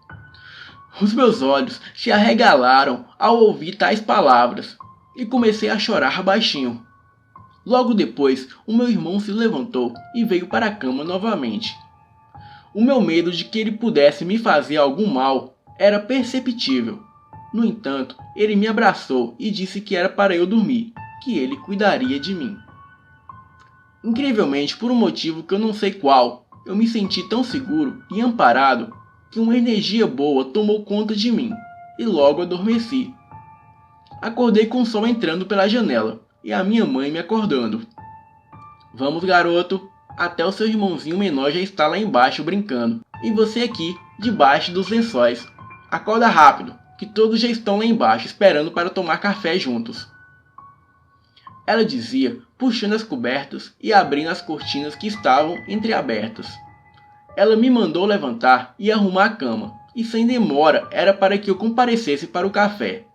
[SPEAKER 2] Os meus olhos se arregalaram ao ouvir tais palavras, e comecei a chorar baixinho. Logo depois, o meu irmão se levantou e veio para a cama novamente. O meu medo de que ele pudesse me fazer algum mal era perceptível. No entanto, ele me abraçou e disse que era para eu dormir, que ele cuidaria de mim. Incrivelmente, por um motivo que eu não sei qual, eu me senti tão seguro e amparado que uma energia boa tomou conta de mim, e logo adormeci. Acordei com o sol entrando pela janela, e a minha mãe me acordando. Vamos, garoto, até o seu irmãozinho menor já está lá embaixo brincando, e você aqui, debaixo dos lençóis. Acorda rápido, que todos já estão lá embaixo esperando para tomar café juntos. Ela dizia, puxando as cobertas e abrindo as cortinas que estavam entreabertas. Ela me mandou levantar e arrumar a cama, e sem demora era para que eu comparecesse para o café.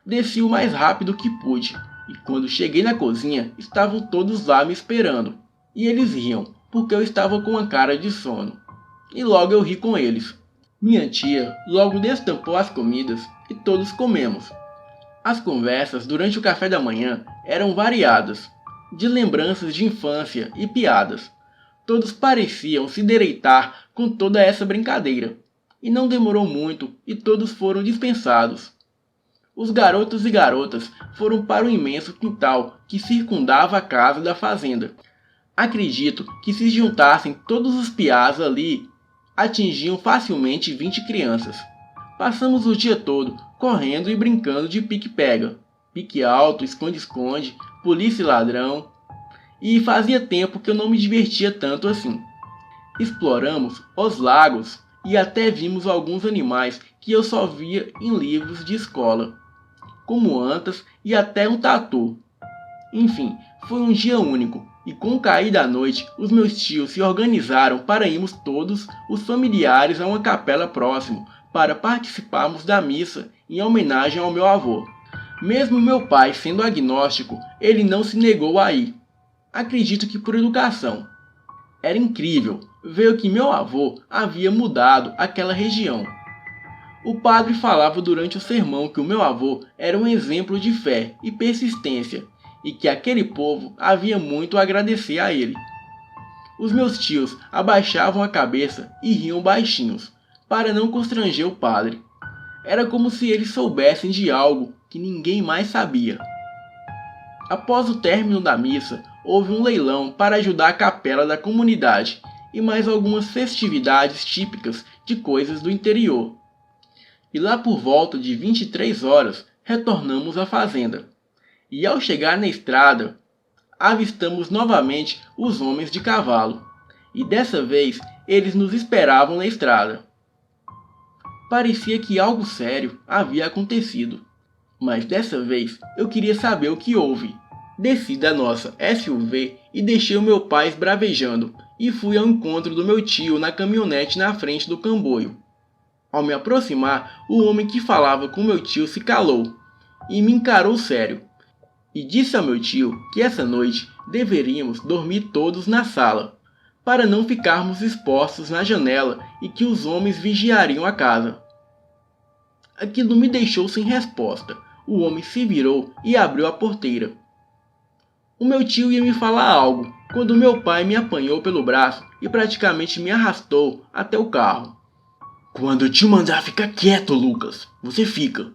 [SPEAKER 2] Desci o mais rápido que pude, e quando cheguei na cozinha, estavam todos lá me esperando. E eles riam, porque eu estava com uma cara de sono. E logo eu ri com eles. Minha tia logo destampou as comidas e todos comemos. As conversas durante o café da manhã eram variadas, de lembranças de infância e piadas. Todos pareciam se deleitar com toda essa brincadeira. E não demorou muito e todos foram dispensados. Os garotos e garotas foram para o imenso quintal que circundava a casa da fazenda. Acredito que se juntassem todos os piás ali, atingiam facilmente 20 crianças. Passamos o dia todo correndo e brincando de pique-pega, pique alto, esconde-esconde, polícia e ladrão, e fazia tempo que eu não me divertia tanto assim. Exploramos os lagos e até vimos alguns animais que eu só via em livros de escola, como antas e até um tatu. Enfim, foi um dia único e com o cair da noite, os meus tios se organizaram para irmos todos os familiares a uma capela próxima para participarmos da missa em homenagem ao meu avô. Mesmo meu pai sendo agnóstico, ele não se negou a ir. Acredito que por educação. Era incrível ver que meu avô havia mudado aquela região. O padre falava durante o sermão que o meu avô era um exemplo de fé e persistência e que aquele povo havia muito a agradecer a ele. Os meus tios abaixavam a cabeça e riam baixinhos, para não constranger o padre. Era como se eles soubessem de algo que ninguém mais sabia. Após o término da missa, houve um leilão para ajudar a capela da comunidade e mais algumas festividades típicas de coisas do interior. E lá por volta de 23 horas, retornamos à fazenda. E ao chegar na estrada, avistamos novamente os homens de cavalo. E dessa vez, eles nos esperavam na estrada. Parecia que algo sério havia acontecido. Mas dessa vez, eu queria saber o que houve. Desci da nossa SUV e deixei o meu pai esbravejando e fui ao encontro do meu tio na caminhonete na frente do comboio. Ao me aproximar, o homem que falava com meu tio se calou e me encarou sério. E disse ao meu tio que essa noite deveríamos dormir todos na sala, para não ficarmos expostos na janela e que os homens vigiariam a casa. Aquilo me deixou sem resposta. O homem se virou e abriu a porteira. O meu tio ia me falar algo, quando meu pai me apanhou pelo braço e praticamente me arrastou até o carro. Quando eu te mandar ficar quieto, Lucas, você fica.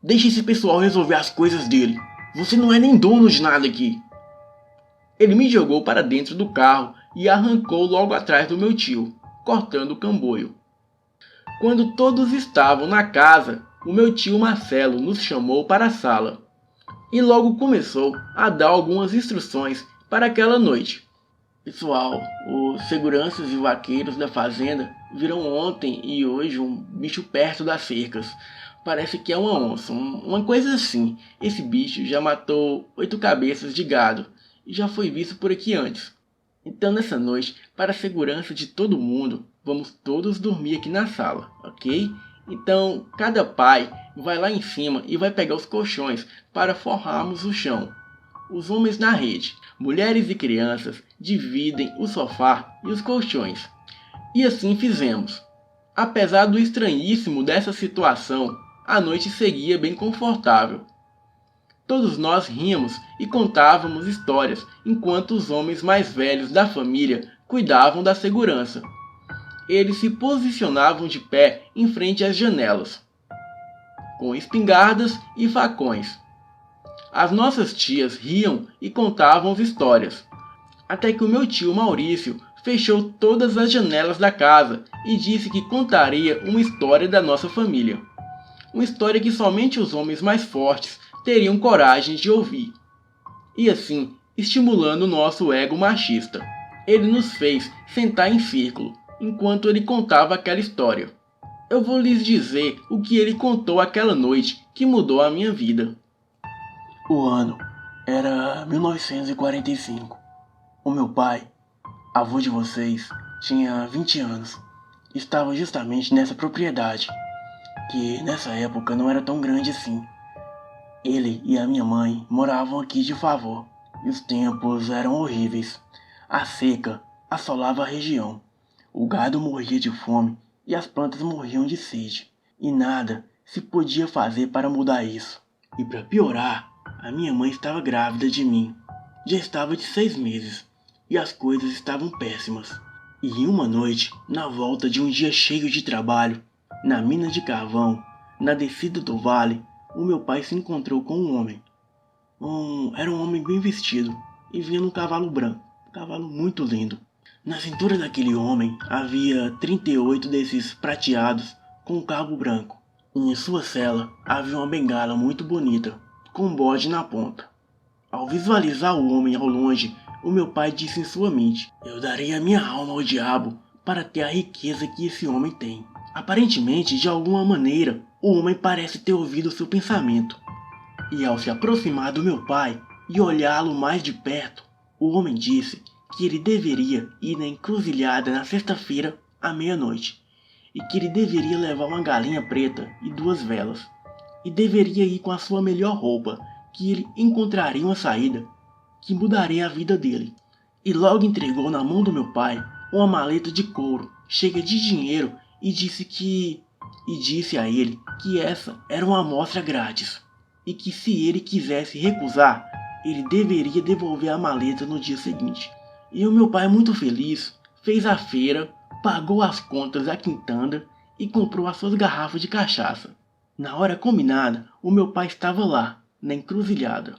[SPEAKER 2] Deixa esse pessoal resolver as coisas dele. Você não é nem dono de nada aqui. Ele me jogou para dentro do carro e arrancou logo atrás do meu tio, cortando o comboio. Quando todos estavam na casa, o meu tio Marcelo nos chamou para a sala e logo começou a dar algumas instruções para aquela noite. Pessoal, os seguranças e vaqueiros da fazenda viram ontem e hoje um bicho perto das cercas. Parece que é uma onça, uma coisa assim. Esse bicho já matou 8 cabeças de gado e já foi visto por aqui antes. Então nessa noite, para a segurança de todo mundo, vamos todos dormir aqui na sala, ok? Então cada pai vai lá em cima e vai pegar os colchões para forrarmos o chão. Os homens na rede, mulheres e crianças dividem o sofá e os colchões. E assim fizemos. Apesar do estranhíssimo dessa situação, a noite seguia bem confortável. Todos nós ríamos e contávamos histórias enquanto os homens mais velhos da família cuidavam da segurança. Eles se posicionavam de pé em frente às janelas, com espingardas e facões. As nossas tias riam e contavam histórias, até que o meu tio Maurício fechou todas as janelas da casa e disse que contaria uma história da nossa família. Uma história que somente os homens mais fortes teriam coragem de ouvir. E assim, estimulando o nosso ego machista, ele nos fez sentar em círculo, enquanto ele contava aquela história. Eu vou lhes dizer o que ele contou aquela noite que mudou a minha vida.
[SPEAKER 3] O ano era 1945. O meu pai, avô de vocês, tinha 20 anos. Estava justamente nessa propriedade, que nessa época não era tão grande assim. Ele e a minha mãe moravam aqui de favor, e os tempos eram horríveis. A seca assolava a região. O gado morria de fome e as plantas morriam de sede. E nada se podia fazer para mudar isso. E para piorar, a minha mãe estava grávida de mim. Já estava de 6 meses e as coisas estavam péssimas. E em uma noite, na volta de um dia cheio de trabalho, na mina de carvão, na descida do vale, o meu pai se encontrou com um homem. Era um homem bem vestido e vinha num cavalo branco, um cavalo muito lindo. Na cintura daquele homem havia 38 desses prateados com um cabo branco. E em sua sela havia uma bengala muito bonita, com um bode na ponta. Ao visualizar o homem ao longe, o meu pai disse em sua mente: eu daria minha alma ao diabo para ter a riqueza que esse homem tem. Aparentemente, de alguma maneira, o homem parece ter ouvido seu pensamento. E ao se aproximar do meu pai e olhá-lo mais de perto, O homem disse que ele deveria ir na encruzilhada na sexta-feira à meia-noite, e que ele deveria levar uma galinha preta e 2 velas, e deveria ir com a sua melhor roupa, que ele encontraria uma saída que mudaria a vida dele. E logo entregou na mão do meu pai uma maleta de couro cheia de dinheiro e disse a ele que essa era uma amostra grátis, e que se ele quisesse recusar, ele deveria devolver a maleta no dia seguinte. E o meu pai, muito feliz, fez a feira, pagou as contas da quintanda e comprou as suas garrafas de cachaça. Na hora combinada, o meu pai estava lá, na encruzilhada.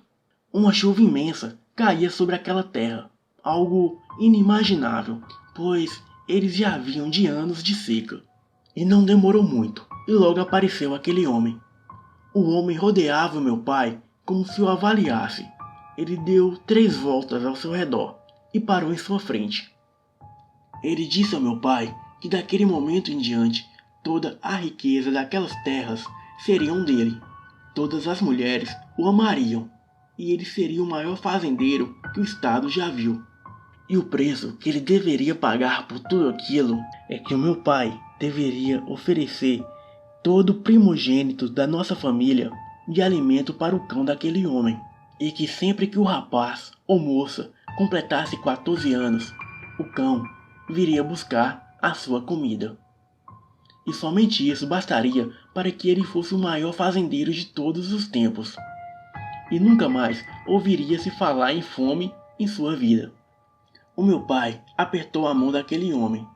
[SPEAKER 3] Uma chuva imensa caía sobre aquela terra, algo inimaginável, pois eles já vinham de anos de seca. E não demorou muito, e logo apareceu aquele homem. O homem rodeava o meu pai como se o avaliasse. Ele deu 3 voltas ao seu redor e parou em sua frente. Ele disse ao meu pai que daquele momento em diante toda a riqueza daquelas terras seriam dele. Todas as mulheres o amariam e ele seria o maior fazendeiro que o estado já viu. E o preço que ele deveria pagar por tudo aquilo é que o meu pai deveria oferecer todo o primogênito da nossa família de alimento para o cão daquele homem. E que sempre que o rapaz ou moça completasse 14 anos, o cão viria buscar a sua comida. E somente isso bastaria para que ele fosse o maior fazendeiro de todos os tempos. E nunca mais ouviria-se falar em fome em sua vida. O meu pai apertou a mão daquele homem,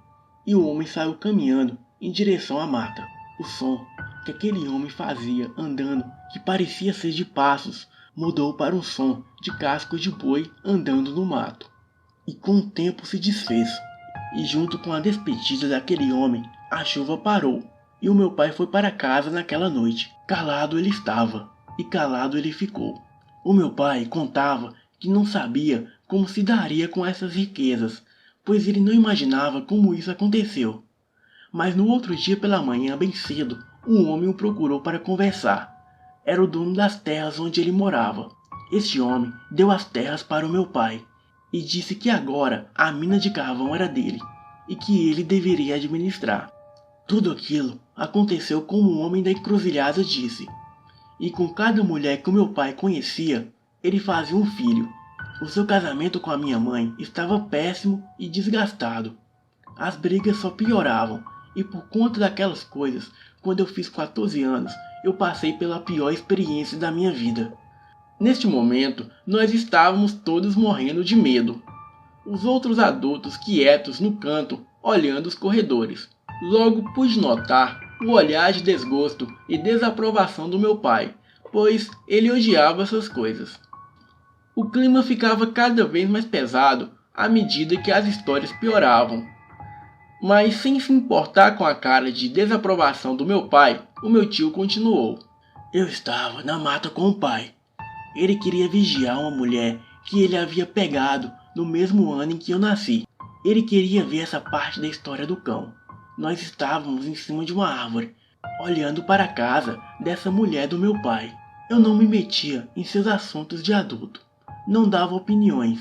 [SPEAKER 3] e o homem saiu caminhando em direção à mata. O som que aquele homem fazia andando, que parecia ser de passos, mudou para um som de cascos de boi andando no mato. E com o tempo se desfez, e junto com a despedida daquele homem, a chuva parou, e o meu pai foi para casa naquela noite. Calado ele estava, e calado ele ficou. O meu pai contava que não sabia como se daria com essas riquezas, pois ele não imaginava como isso aconteceu. Mas no outro dia pela manhã, bem cedo, um homem o procurou para conversar. Era o dono das terras onde ele morava. Este homem deu as terras para o meu pai e disse que agora a mina de carvão era dele e que ele deveria administrar. Tudo aquilo aconteceu como o homem da encruzilhada disse. E com cada mulher que o meu pai conhecia, ele fazia um filho. O seu casamento com a minha mãe estava péssimo e desgastado. As brigas só pioravam, e por conta daquelas coisas, quando eu fiz 14 anos, eu passei pela pior experiência da minha vida. Neste momento, nós estávamos todos morrendo de medo. Os outros adultos quietos no canto, olhando os corredores. Logo pude notar o olhar de desgosto e desaprovação do meu pai, pois ele odiava essas coisas. O clima ficava cada vez mais pesado à medida que as histórias pioravam. Mas sem se importar com a cara de desaprovação do meu pai, o meu tio continuou. Eu estava na mata com o pai. Ele queria vigiar uma mulher que ele havia pegado no mesmo ano em que eu nasci. Ele queria ver essa parte da história do cão. Nós estávamos em cima de uma árvore, olhando para a casa dessa mulher do meu pai. Eu não me metia em seus assuntos de adulto. Não dava opiniões.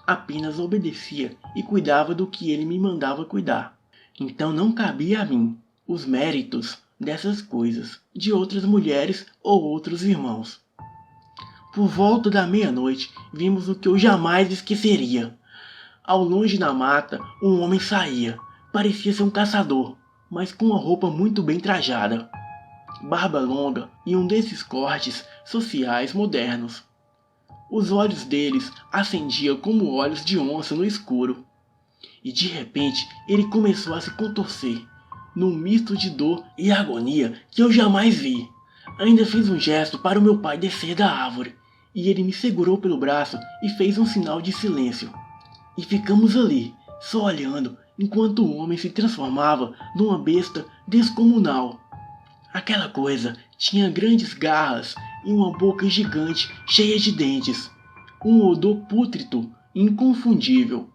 [SPEAKER 3] Apenas obedecia e cuidava do que ele me mandava cuidar. Então não cabia a mim os méritos dessas coisas de outras mulheres ou outros irmãos. Por volta da meia-noite, vimos o que eu jamais esqueceria. Ao longe na mata, um homem saía. Parecia ser um caçador, mas com uma roupa muito bem trajada. Barba longa e um desses cortes sociais modernos. Os olhos deles acendiam como olhos de onça no escuro. E de repente ele começou a se contorcer, num misto de dor e agonia que eu jamais vi. Ainda fiz um gesto para o meu pai descer da árvore, e ele me segurou pelo braço e fez um sinal de silêncio. E ficamos ali, só olhando, enquanto o homem se transformava numa besta descomunal. Aquela coisa tinha grandes garras e uma boca gigante cheia de dentes. Um odor pútrido e inconfundível.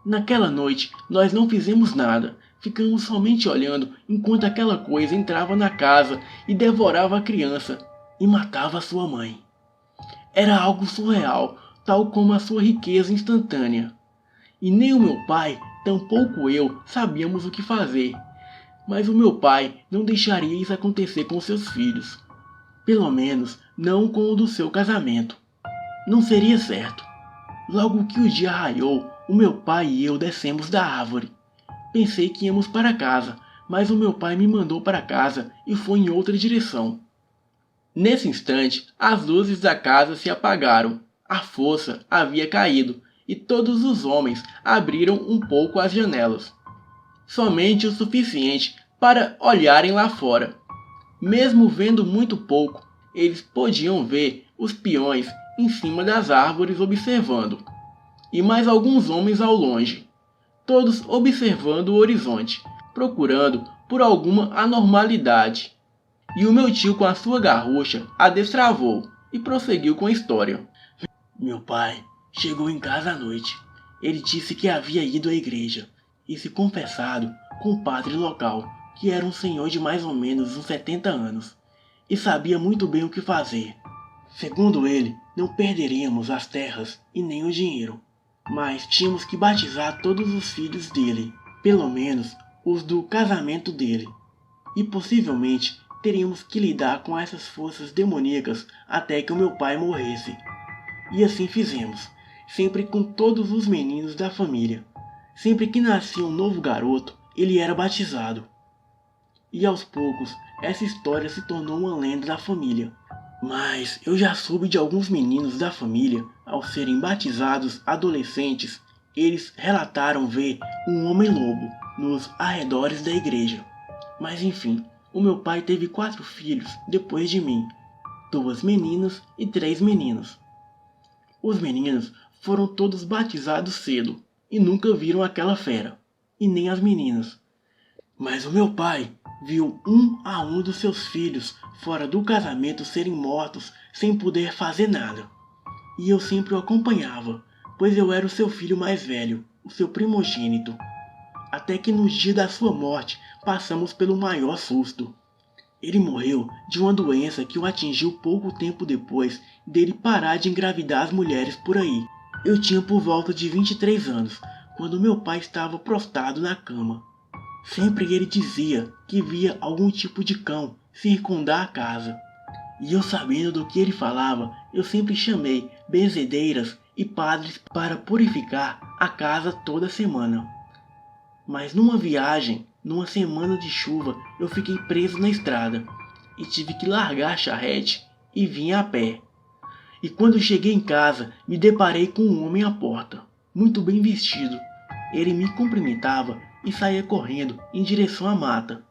[SPEAKER 3] Naquela noite, nós não fizemos nada. Ficamos somente olhando enquanto aquela coisa entrava na casa e devorava a criança e matava a sua mãe. Era algo surreal.
[SPEAKER 2] tal como a sua riqueza instantânea. E nem o meu pai, tampouco eu, sabíamos o que fazer. Mas o meu pai não deixaria isso acontecer com seus filhos. Pelo menos não com o do seu casamento. Não seria certo. Logo que o dia raiou, o meu pai e eu descemos da árvore. Pensei que íamos para casa, mas o meu pai me mandou para casa e foi em outra direção. Nesse instante, as luzes da casa se apagaram. A força havia caído e todos os homens abriram um pouco as janelas. Somente o suficiente para olharem lá fora. Mesmo vendo muito pouco, eles podiam ver os peões em cima das árvores observando, e mais alguns homens ao longe, todos observando o horizonte, procurando por alguma anormalidade. E o meu tio com a sua garrucha a destravou e prosseguiu com a história.
[SPEAKER 3] Meu pai chegou em casa à noite. Ele disse que havia ido à igreja e se confessado com o padre local, que era um senhor de mais ou menos uns 70 anos, e sabia muito bem o que fazer. Segundo ele, não perderíamos as terras e nem o dinheiro, mas tínhamos que batizar todos os filhos dele, pelo menos os do casamento dele, e possivelmente teríamos que lidar com essas forças demoníacas até que o meu pai morresse. E assim fizemos, sempre com todos os meninos da família. Sempre que nascia um novo garoto, ele era batizado. E aos poucos, essa história se tornou uma lenda da família. Mas eu já soube de alguns meninos da família, ao serem batizados adolescentes, eles relataram ver um homem-lobo nos arredores da igreja. Mas enfim, o meu pai teve 4 filhos depois de mim, 2 meninas e 3 meninos. Os meninos foram todos batizados cedo e nunca viram aquela fera, e nem as meninas. Mas o meu pai viu um a um dos seus filhos fora do casamento serem mortos sem poder fazer nada. E eu sempre o acompanhava, pois eu era o seu filho mais velho, o seu primogênito. Até que no dia da sua morte passamos pelo maior susto. Ele morreu de uma doença que o atingiu pouco tempo depois dele parar de engravidar as mulheres por aí. Eu tinha por volta de 23 anos, quando meu pai estava prostrado na cama. Sempre ele dizia que via algum tipo de cão circundar a casa. E eu, sabendo do que ele falava, eu sempre chamei benzedeiras e padres para purificar a casa toda semana. Mas numa viagem, numa semana de chuva, eu fiquei preso na estrada e tive que largar a charrete e vim a pé. E quando cheguei em casa, me deparei com um homem à porta, muito bem vestido. Ele me cumprimentava e saía correndo em direção à mata.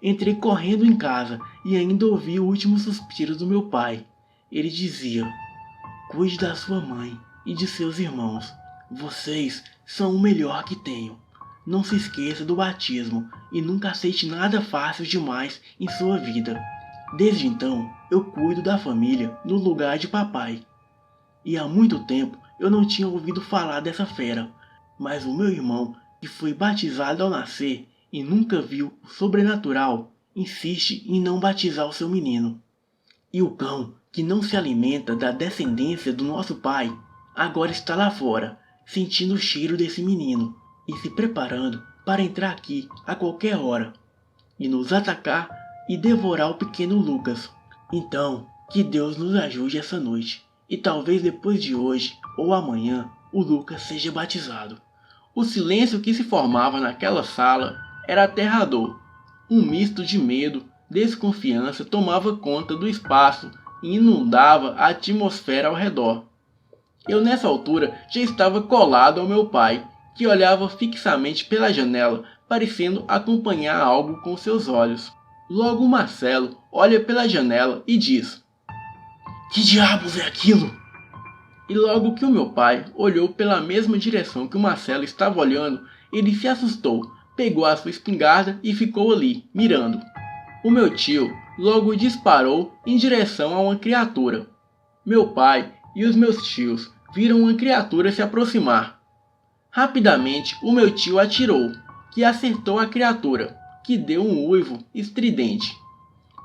[SPEAKER 3] Entrei correndo em casa e ainda ouvi o último suspiro do meu pai. Ele dizia: "Cuide da sua mãe e de seus irmãos. Vocês são o melhor que tenho. Não se esqueça do batismo e nunca aceite nada fácil demais em sua vida. Desde então, eu cuido da família no lugar de papai." E há muito tempo eu não tinha ouvido falar dessa fera, mas o meu irmão, que foi batizado ao nascer e nunca viu o sobrenatural, insiste em não batizar o seu menino. E o cão, que não se alimenta da descendência do nosso pai, agora está lá fora, sentindo o cheiro desse menino e se preparando para entrar aqui a qualquer hora e nos atacar e devorar o pequeno Lucas. Então, que Deus nos ajude essa noite, e talvez depois de hoje ou amanhã o Lucas seja batizado. O silêncio que se formava naquela sala era aterrador. Um misto de medo, desconfiança tomava conta do espaço e inundava a atmosfera ao redor. Eu nessa altura já estava colado ao meu pai, que olhava fixamente pela janela, parecendo acompanhar algo com seus olhos. Logo Marcelo olha pela janela e diz: "Que diabos é aquilo?" E logo que o meu pai olhou pela mesma direção que o Marcelo estava olhando, ele se assustou, pegou a sua espingarda e ficou ali, mirando. O meu tio logo disparou em direção a uma criatura. Meu pai e os meus tios viram uma criatura se aproximar. Rapidamente o meu tio atirou, que acertou a criatura, que deu um uivo estridente.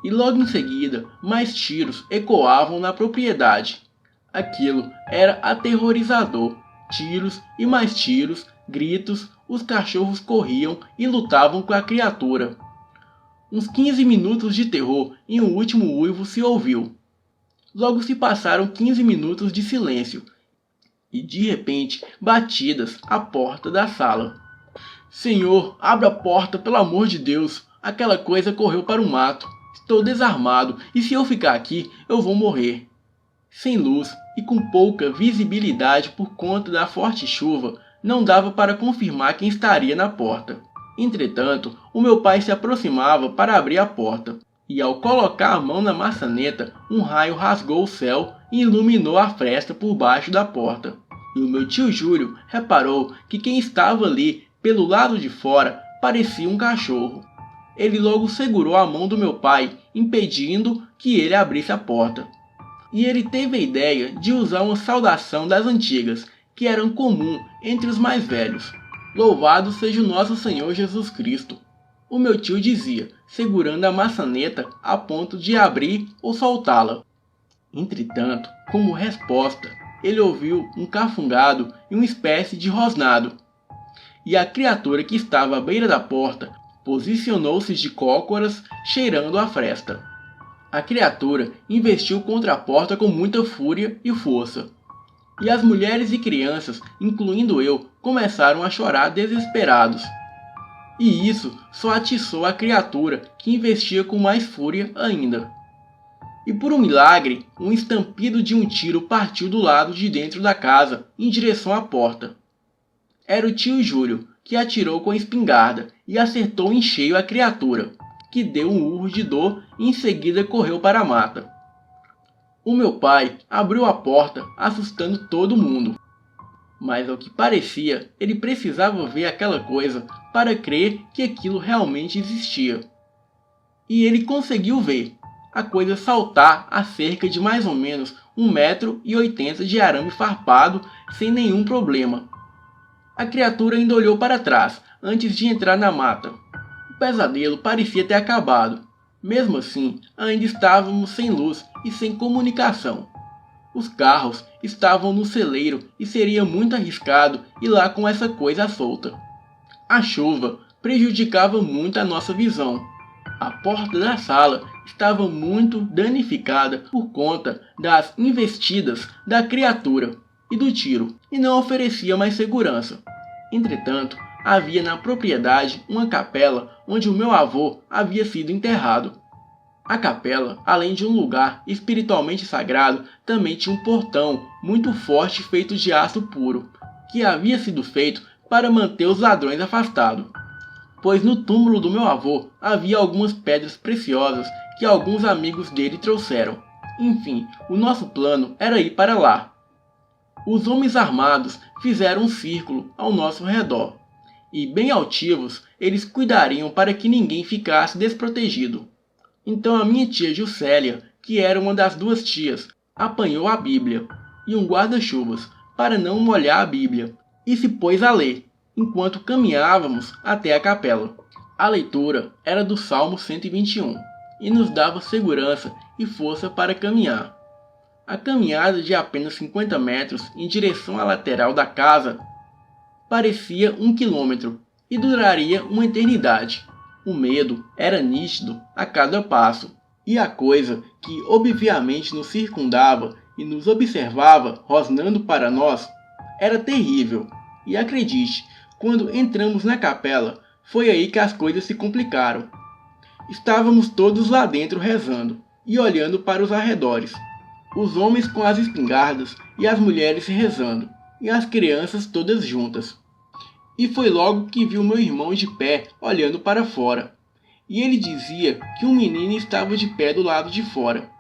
[SPEAKER 3] E logo em seguida mais tiros ecoavam na propriedade.
[SPEAKER 2] Aquilo era aterrorizador. Tiros e mais tiros, gritos, os cachorros corriam e lutavam com a criatura. Uns 15 minutos de terror e um último uivo se ouviu. Logo se passaram 15 minutos de silêncio e de repente batidas à porta da sala. Senhor, abra a porta, pelo amor de Deus. Aquela coisa correu para o mato. Estou desarmado e se eu ficar aqui eu vou morrer. Sem luz e com pouca visibilidade por conta da forte chuva, não dava para confirmar quem estaria na porta. Entretanto, o meu pai se aproximava para abrir a porta, e ao colocar a mão na maçaneta, um raio rasgou o céu e iluminou a fresta por baixo da porta. E o meu tio Júlio reparou que quem estava ali, pelo lado de fora, parecia um cachorro. Ele logo segurou a mão do meu pai, impedindo que ele abrisse a porta. E ele teve a ideia de usar uma saudação das antigas, que eram comum entre os mais velhos. Louvado seja o nosso Senhor Jesus Cristo. O meu tio dizia, segurando a maçaneta a ponto de abrir ou soltá-la. Entretanto, como resposta, ele ouviu um cafungado e uma espécie de rosnado. E a criatura que estava à beira da porta posicionou-se de cócoras, cheirando a fresta. A criatura investiu contra a porta com muita fúria e força. E as mulheres e crianças, incluindo eu, começaram a chorar desesperados. E isso só atiçou a criatura, que investia com mais fúria ainda. E por um milagre, um estampido de um tiro partiu do lado de dentro da casa, em direção à porta. Era o tio Júlio, que atirou com a espingarda e acertou em cheio a criatura, que deu um urro de dor e em seguida correu para a mata. O meu pai abriu a porta, assustando todo mundo. Mas ao que parecia, ele precisava ver aquela coisa para crer que aquilo realmente existia. E ele conseguiu ver a coisa saltar a cerca de mais ou menos 1,80 m de arame farpado sem nenhum problema. A criatura ainda olhou para trás antes de entrar na mata. O pesadelo parecia ter acabado. Mesmo assim, ainda estávamos sem luz e sem comunicação. Os carros estavam no celeiro e seria muito arriscado ir lá com essa coisa solta. A chuva prejudicava muito a nossa visão. A porta da sala estava muito danificada por conta das investidas da criatura e do tiro, e não oferecia mais segurança. Entretanto, havia na propriedade uma capela onde o meu avô havia sido enterrado. A capela, além de um lugar espiritualmente sagrado, também tinha um portão muito forte feito de aço puro, que havia sido feito para manter os ladrões afastados. Pois no túmulo do meu avô havia algumas pedras preciosas que alguns amigos dele trouxeram. Enfim, o nosso plano era ir para lá. Os homens armados fizeram um círculo ao nosso redor, e bem altivos eles cuidariam para que ninguém ficasse desprotegido. Então a minha tia Juscelia, que era uma das duas tias, apanhou a Bíblia e um guarda-chuvas para não molhar a Bíblia, e se pôs a ler, enquanto caminhávamos até a capela. A leitura era do Salmo 121, e nos dava segurança e força para caminhar. A caminhada de apenas 50 metros em direção à lateral da casa parecia 1 quilômetro e duraria uma eternidade. O medo era nítido a cada passo, e a coisa que obviamente nos circundava e nos observava rosnando para nós era terrível. E acredite, quando entramos na capela, foi aí que as coisas se complicaram. Estávamos todos lá dentro rezando e olhando para os arredores. Os homens com as espingardas e as mulheres rezando, e as crianças todas juntas. E foi logo que vi o meu irmão de pé olhando para fora. E ele dizia que um menino estava de pé do lado de fora.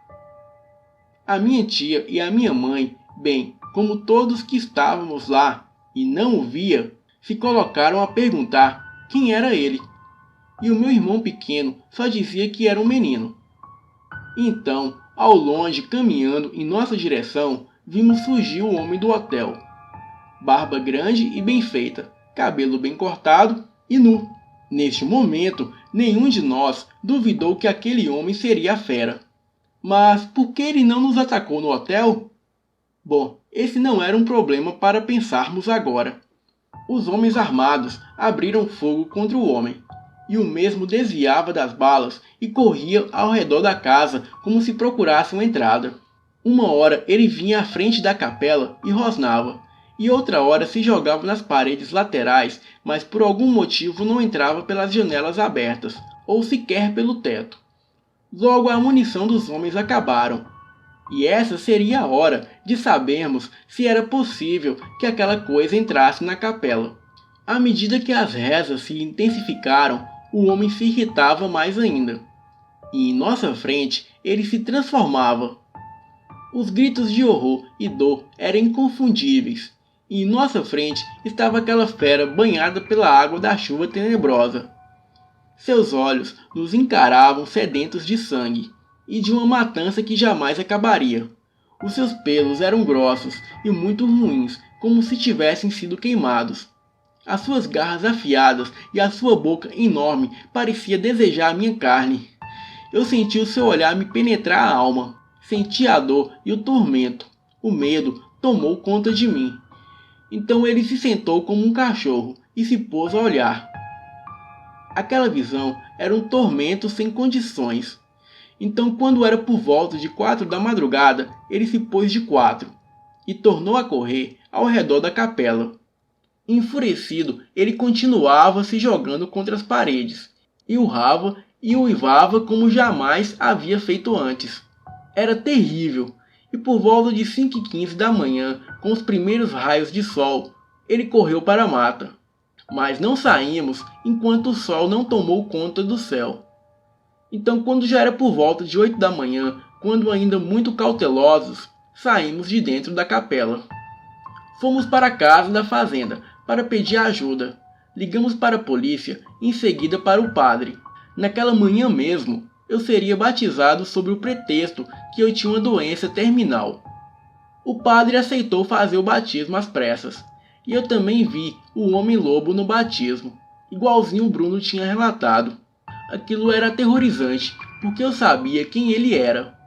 [SPEAKER 2] A minha tia e a minha mãe, bem como todos que estávamos lá e não o via, se colocaram a perguntar quem era ele. E o meu irmão pequeno só dizia que era um menino. Então, ao longe, caminhando em nossa direção, vimos surgir o homem do hotel. Barba grande e bem feita, cabelo bem cortado e nu. Neste momento, nenhum de nós duvidou que aquele homem seria a fera. Mas por que ele não nos atacou no hotel? Bom, esse não era um problema para pensarmos agora. Os homens armados abriram fogo contra o homem, e o mesmo desviava das balas e corria ao redor da casa como se procurasse uma entrada. Uma hora ele vinha à frente da capela e rosnava, e outra hora se jogava nas paredes laterais, mas por algum motivo não entrava pelas janelas abertas, ou sequer pelo teto. Logo a munição dos homens acabaram, e essa seria a hora de sabermos se era possível que aquela coisa entrasse na capela. À medida que as rezas se intensificaram, o homem se irritava mais ainda, e em nossa frente ele se transformava. Os gritos de horror e dor eram inconfundíveis, e em nossa frente estava aquela fera banhada pela água da chuva tenebrosa. Seus olhos nos encaravam sedentos de sangue, e de uma matança que jamais acabaria. Os seus pelos eram grossos e muito ruins, como se tivessem sido queimados. As suas garras afiadas e a sua boca enorme parecia desejar a minha carne. Eu senti o seu olhar me penetrar a alma. Senti a dor e o tormento. O medo tomou conta de mim. Então ele se sentou como um cachorro e se pôs a olhar. Aquela visão era um tormento sem condições. Então, quando era por volta de 4 da madrugada, ele se pôs de 4 e tornou a correr ao redor da capela. Enfurecido, ele continuava se jogando contra as paredes, e urrava e uivava como jamais havia feito antes. Era terrível, e por volta de 5h15 da manhã, com os primeiros raios de sol, ele correu para a mata. Mas não saímos enquanto o sol não tomou conta do céu. Então, quando já era por volta de 8 da manhã, quando ainda muito cautelosos, saímos de dentro da capela. Fomos para a casa da fazenda para pedir ajuda. Ligamos para a polícia e em seguida para o padre. Naquela manhã mesmo, eu seria batizado sob o pretexto que eu tinha uma doença terminal. O padre aceitou fazer o batismo às pressas, e eu também vi o homem-lobo no batismo, igualzinho o Bruno tinha relatado. Aquilo era aterrorizante, porque eu sabia quem ele era,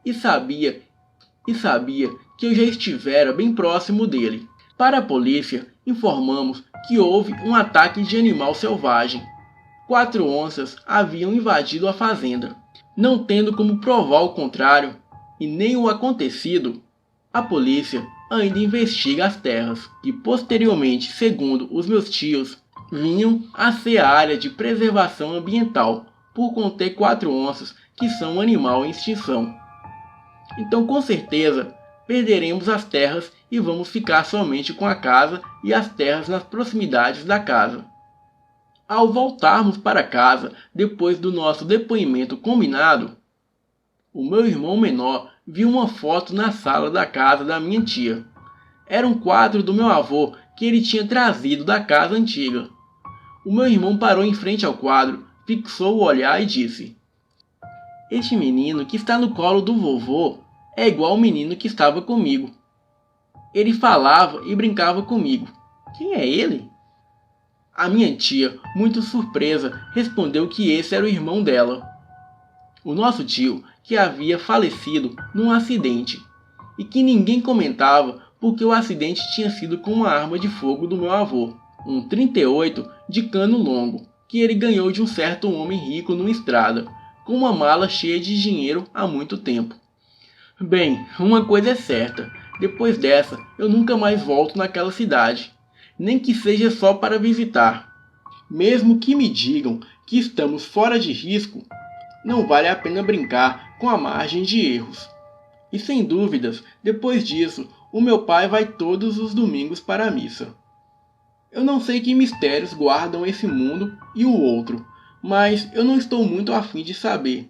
[SPEAKER 2] e sabia que eu já estivera bem próximo dele. Para a polícia, informamos que houve um ataque de animal selvagem. 4 onças haviam invadido a fazenda. Não tendo como provar o contrário, e nem o acontecido, a polícia ainda investiga as terras, que posteriormente, segundo os meus tios, vinham a ser a área de preservação ambiental, por conter 4 onças, que são um animal em extinção. Então, com certeza, perderemos as terras e vamos ficar somente com a casa e as terras nas proximidades da casa. Ao voltarmos para casa, depois do nosso depoimento combinado, o meu irmão menor viu uma foto na sala da casa da minha tia. Era um quadro do meu avô que ele tinha trazido da casa antiga. O meu irmão parou em frente ao quadro, fixou o olhar e disse: "Este menino que está no colo do vovô é igual ao menino que estava comigo. Ele falava e brincava comigo. Quem é ele?" A minha tia, muito surpresa, respondeu que esse era o irmão dela. O nosso tio, que havia falecido num acidente, e que ninguém comentava porque o acidente tinha sido com uma arma de fogo do meu avô, um 38 de cano longo, que ele ganhou de um certo homem rico numa estrada, com uma mala cheia de dinheiro há muito tempo. Bem, uma coisa é certa, depois dessa eu nunca mais volto naquela cidade, nem que seja só para visitar. Mesmo que me digam que estamos fora de risco, não vale a pena brincar com a margem de erros. E sem dúvidas, depois disso, o meu pai vai todos os domingos para a missa. Eu não sei que mistérios guardam esse mundo e o outro, mas eu não estou muito afim de saber.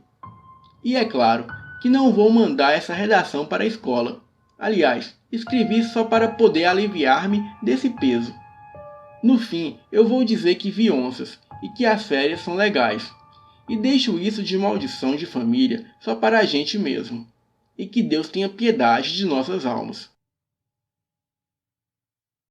[SPEAKER 2] E é claro que não vou mandar essa redação para a escola. Aliás, escrevi só para poder aliviar-me desse peso. No fim, eu vou dizer que vi onças e que as férias são legais. E deixo isso de maldição de família só para a gente mesmo. E que Deus tenha piedade de nossas almas.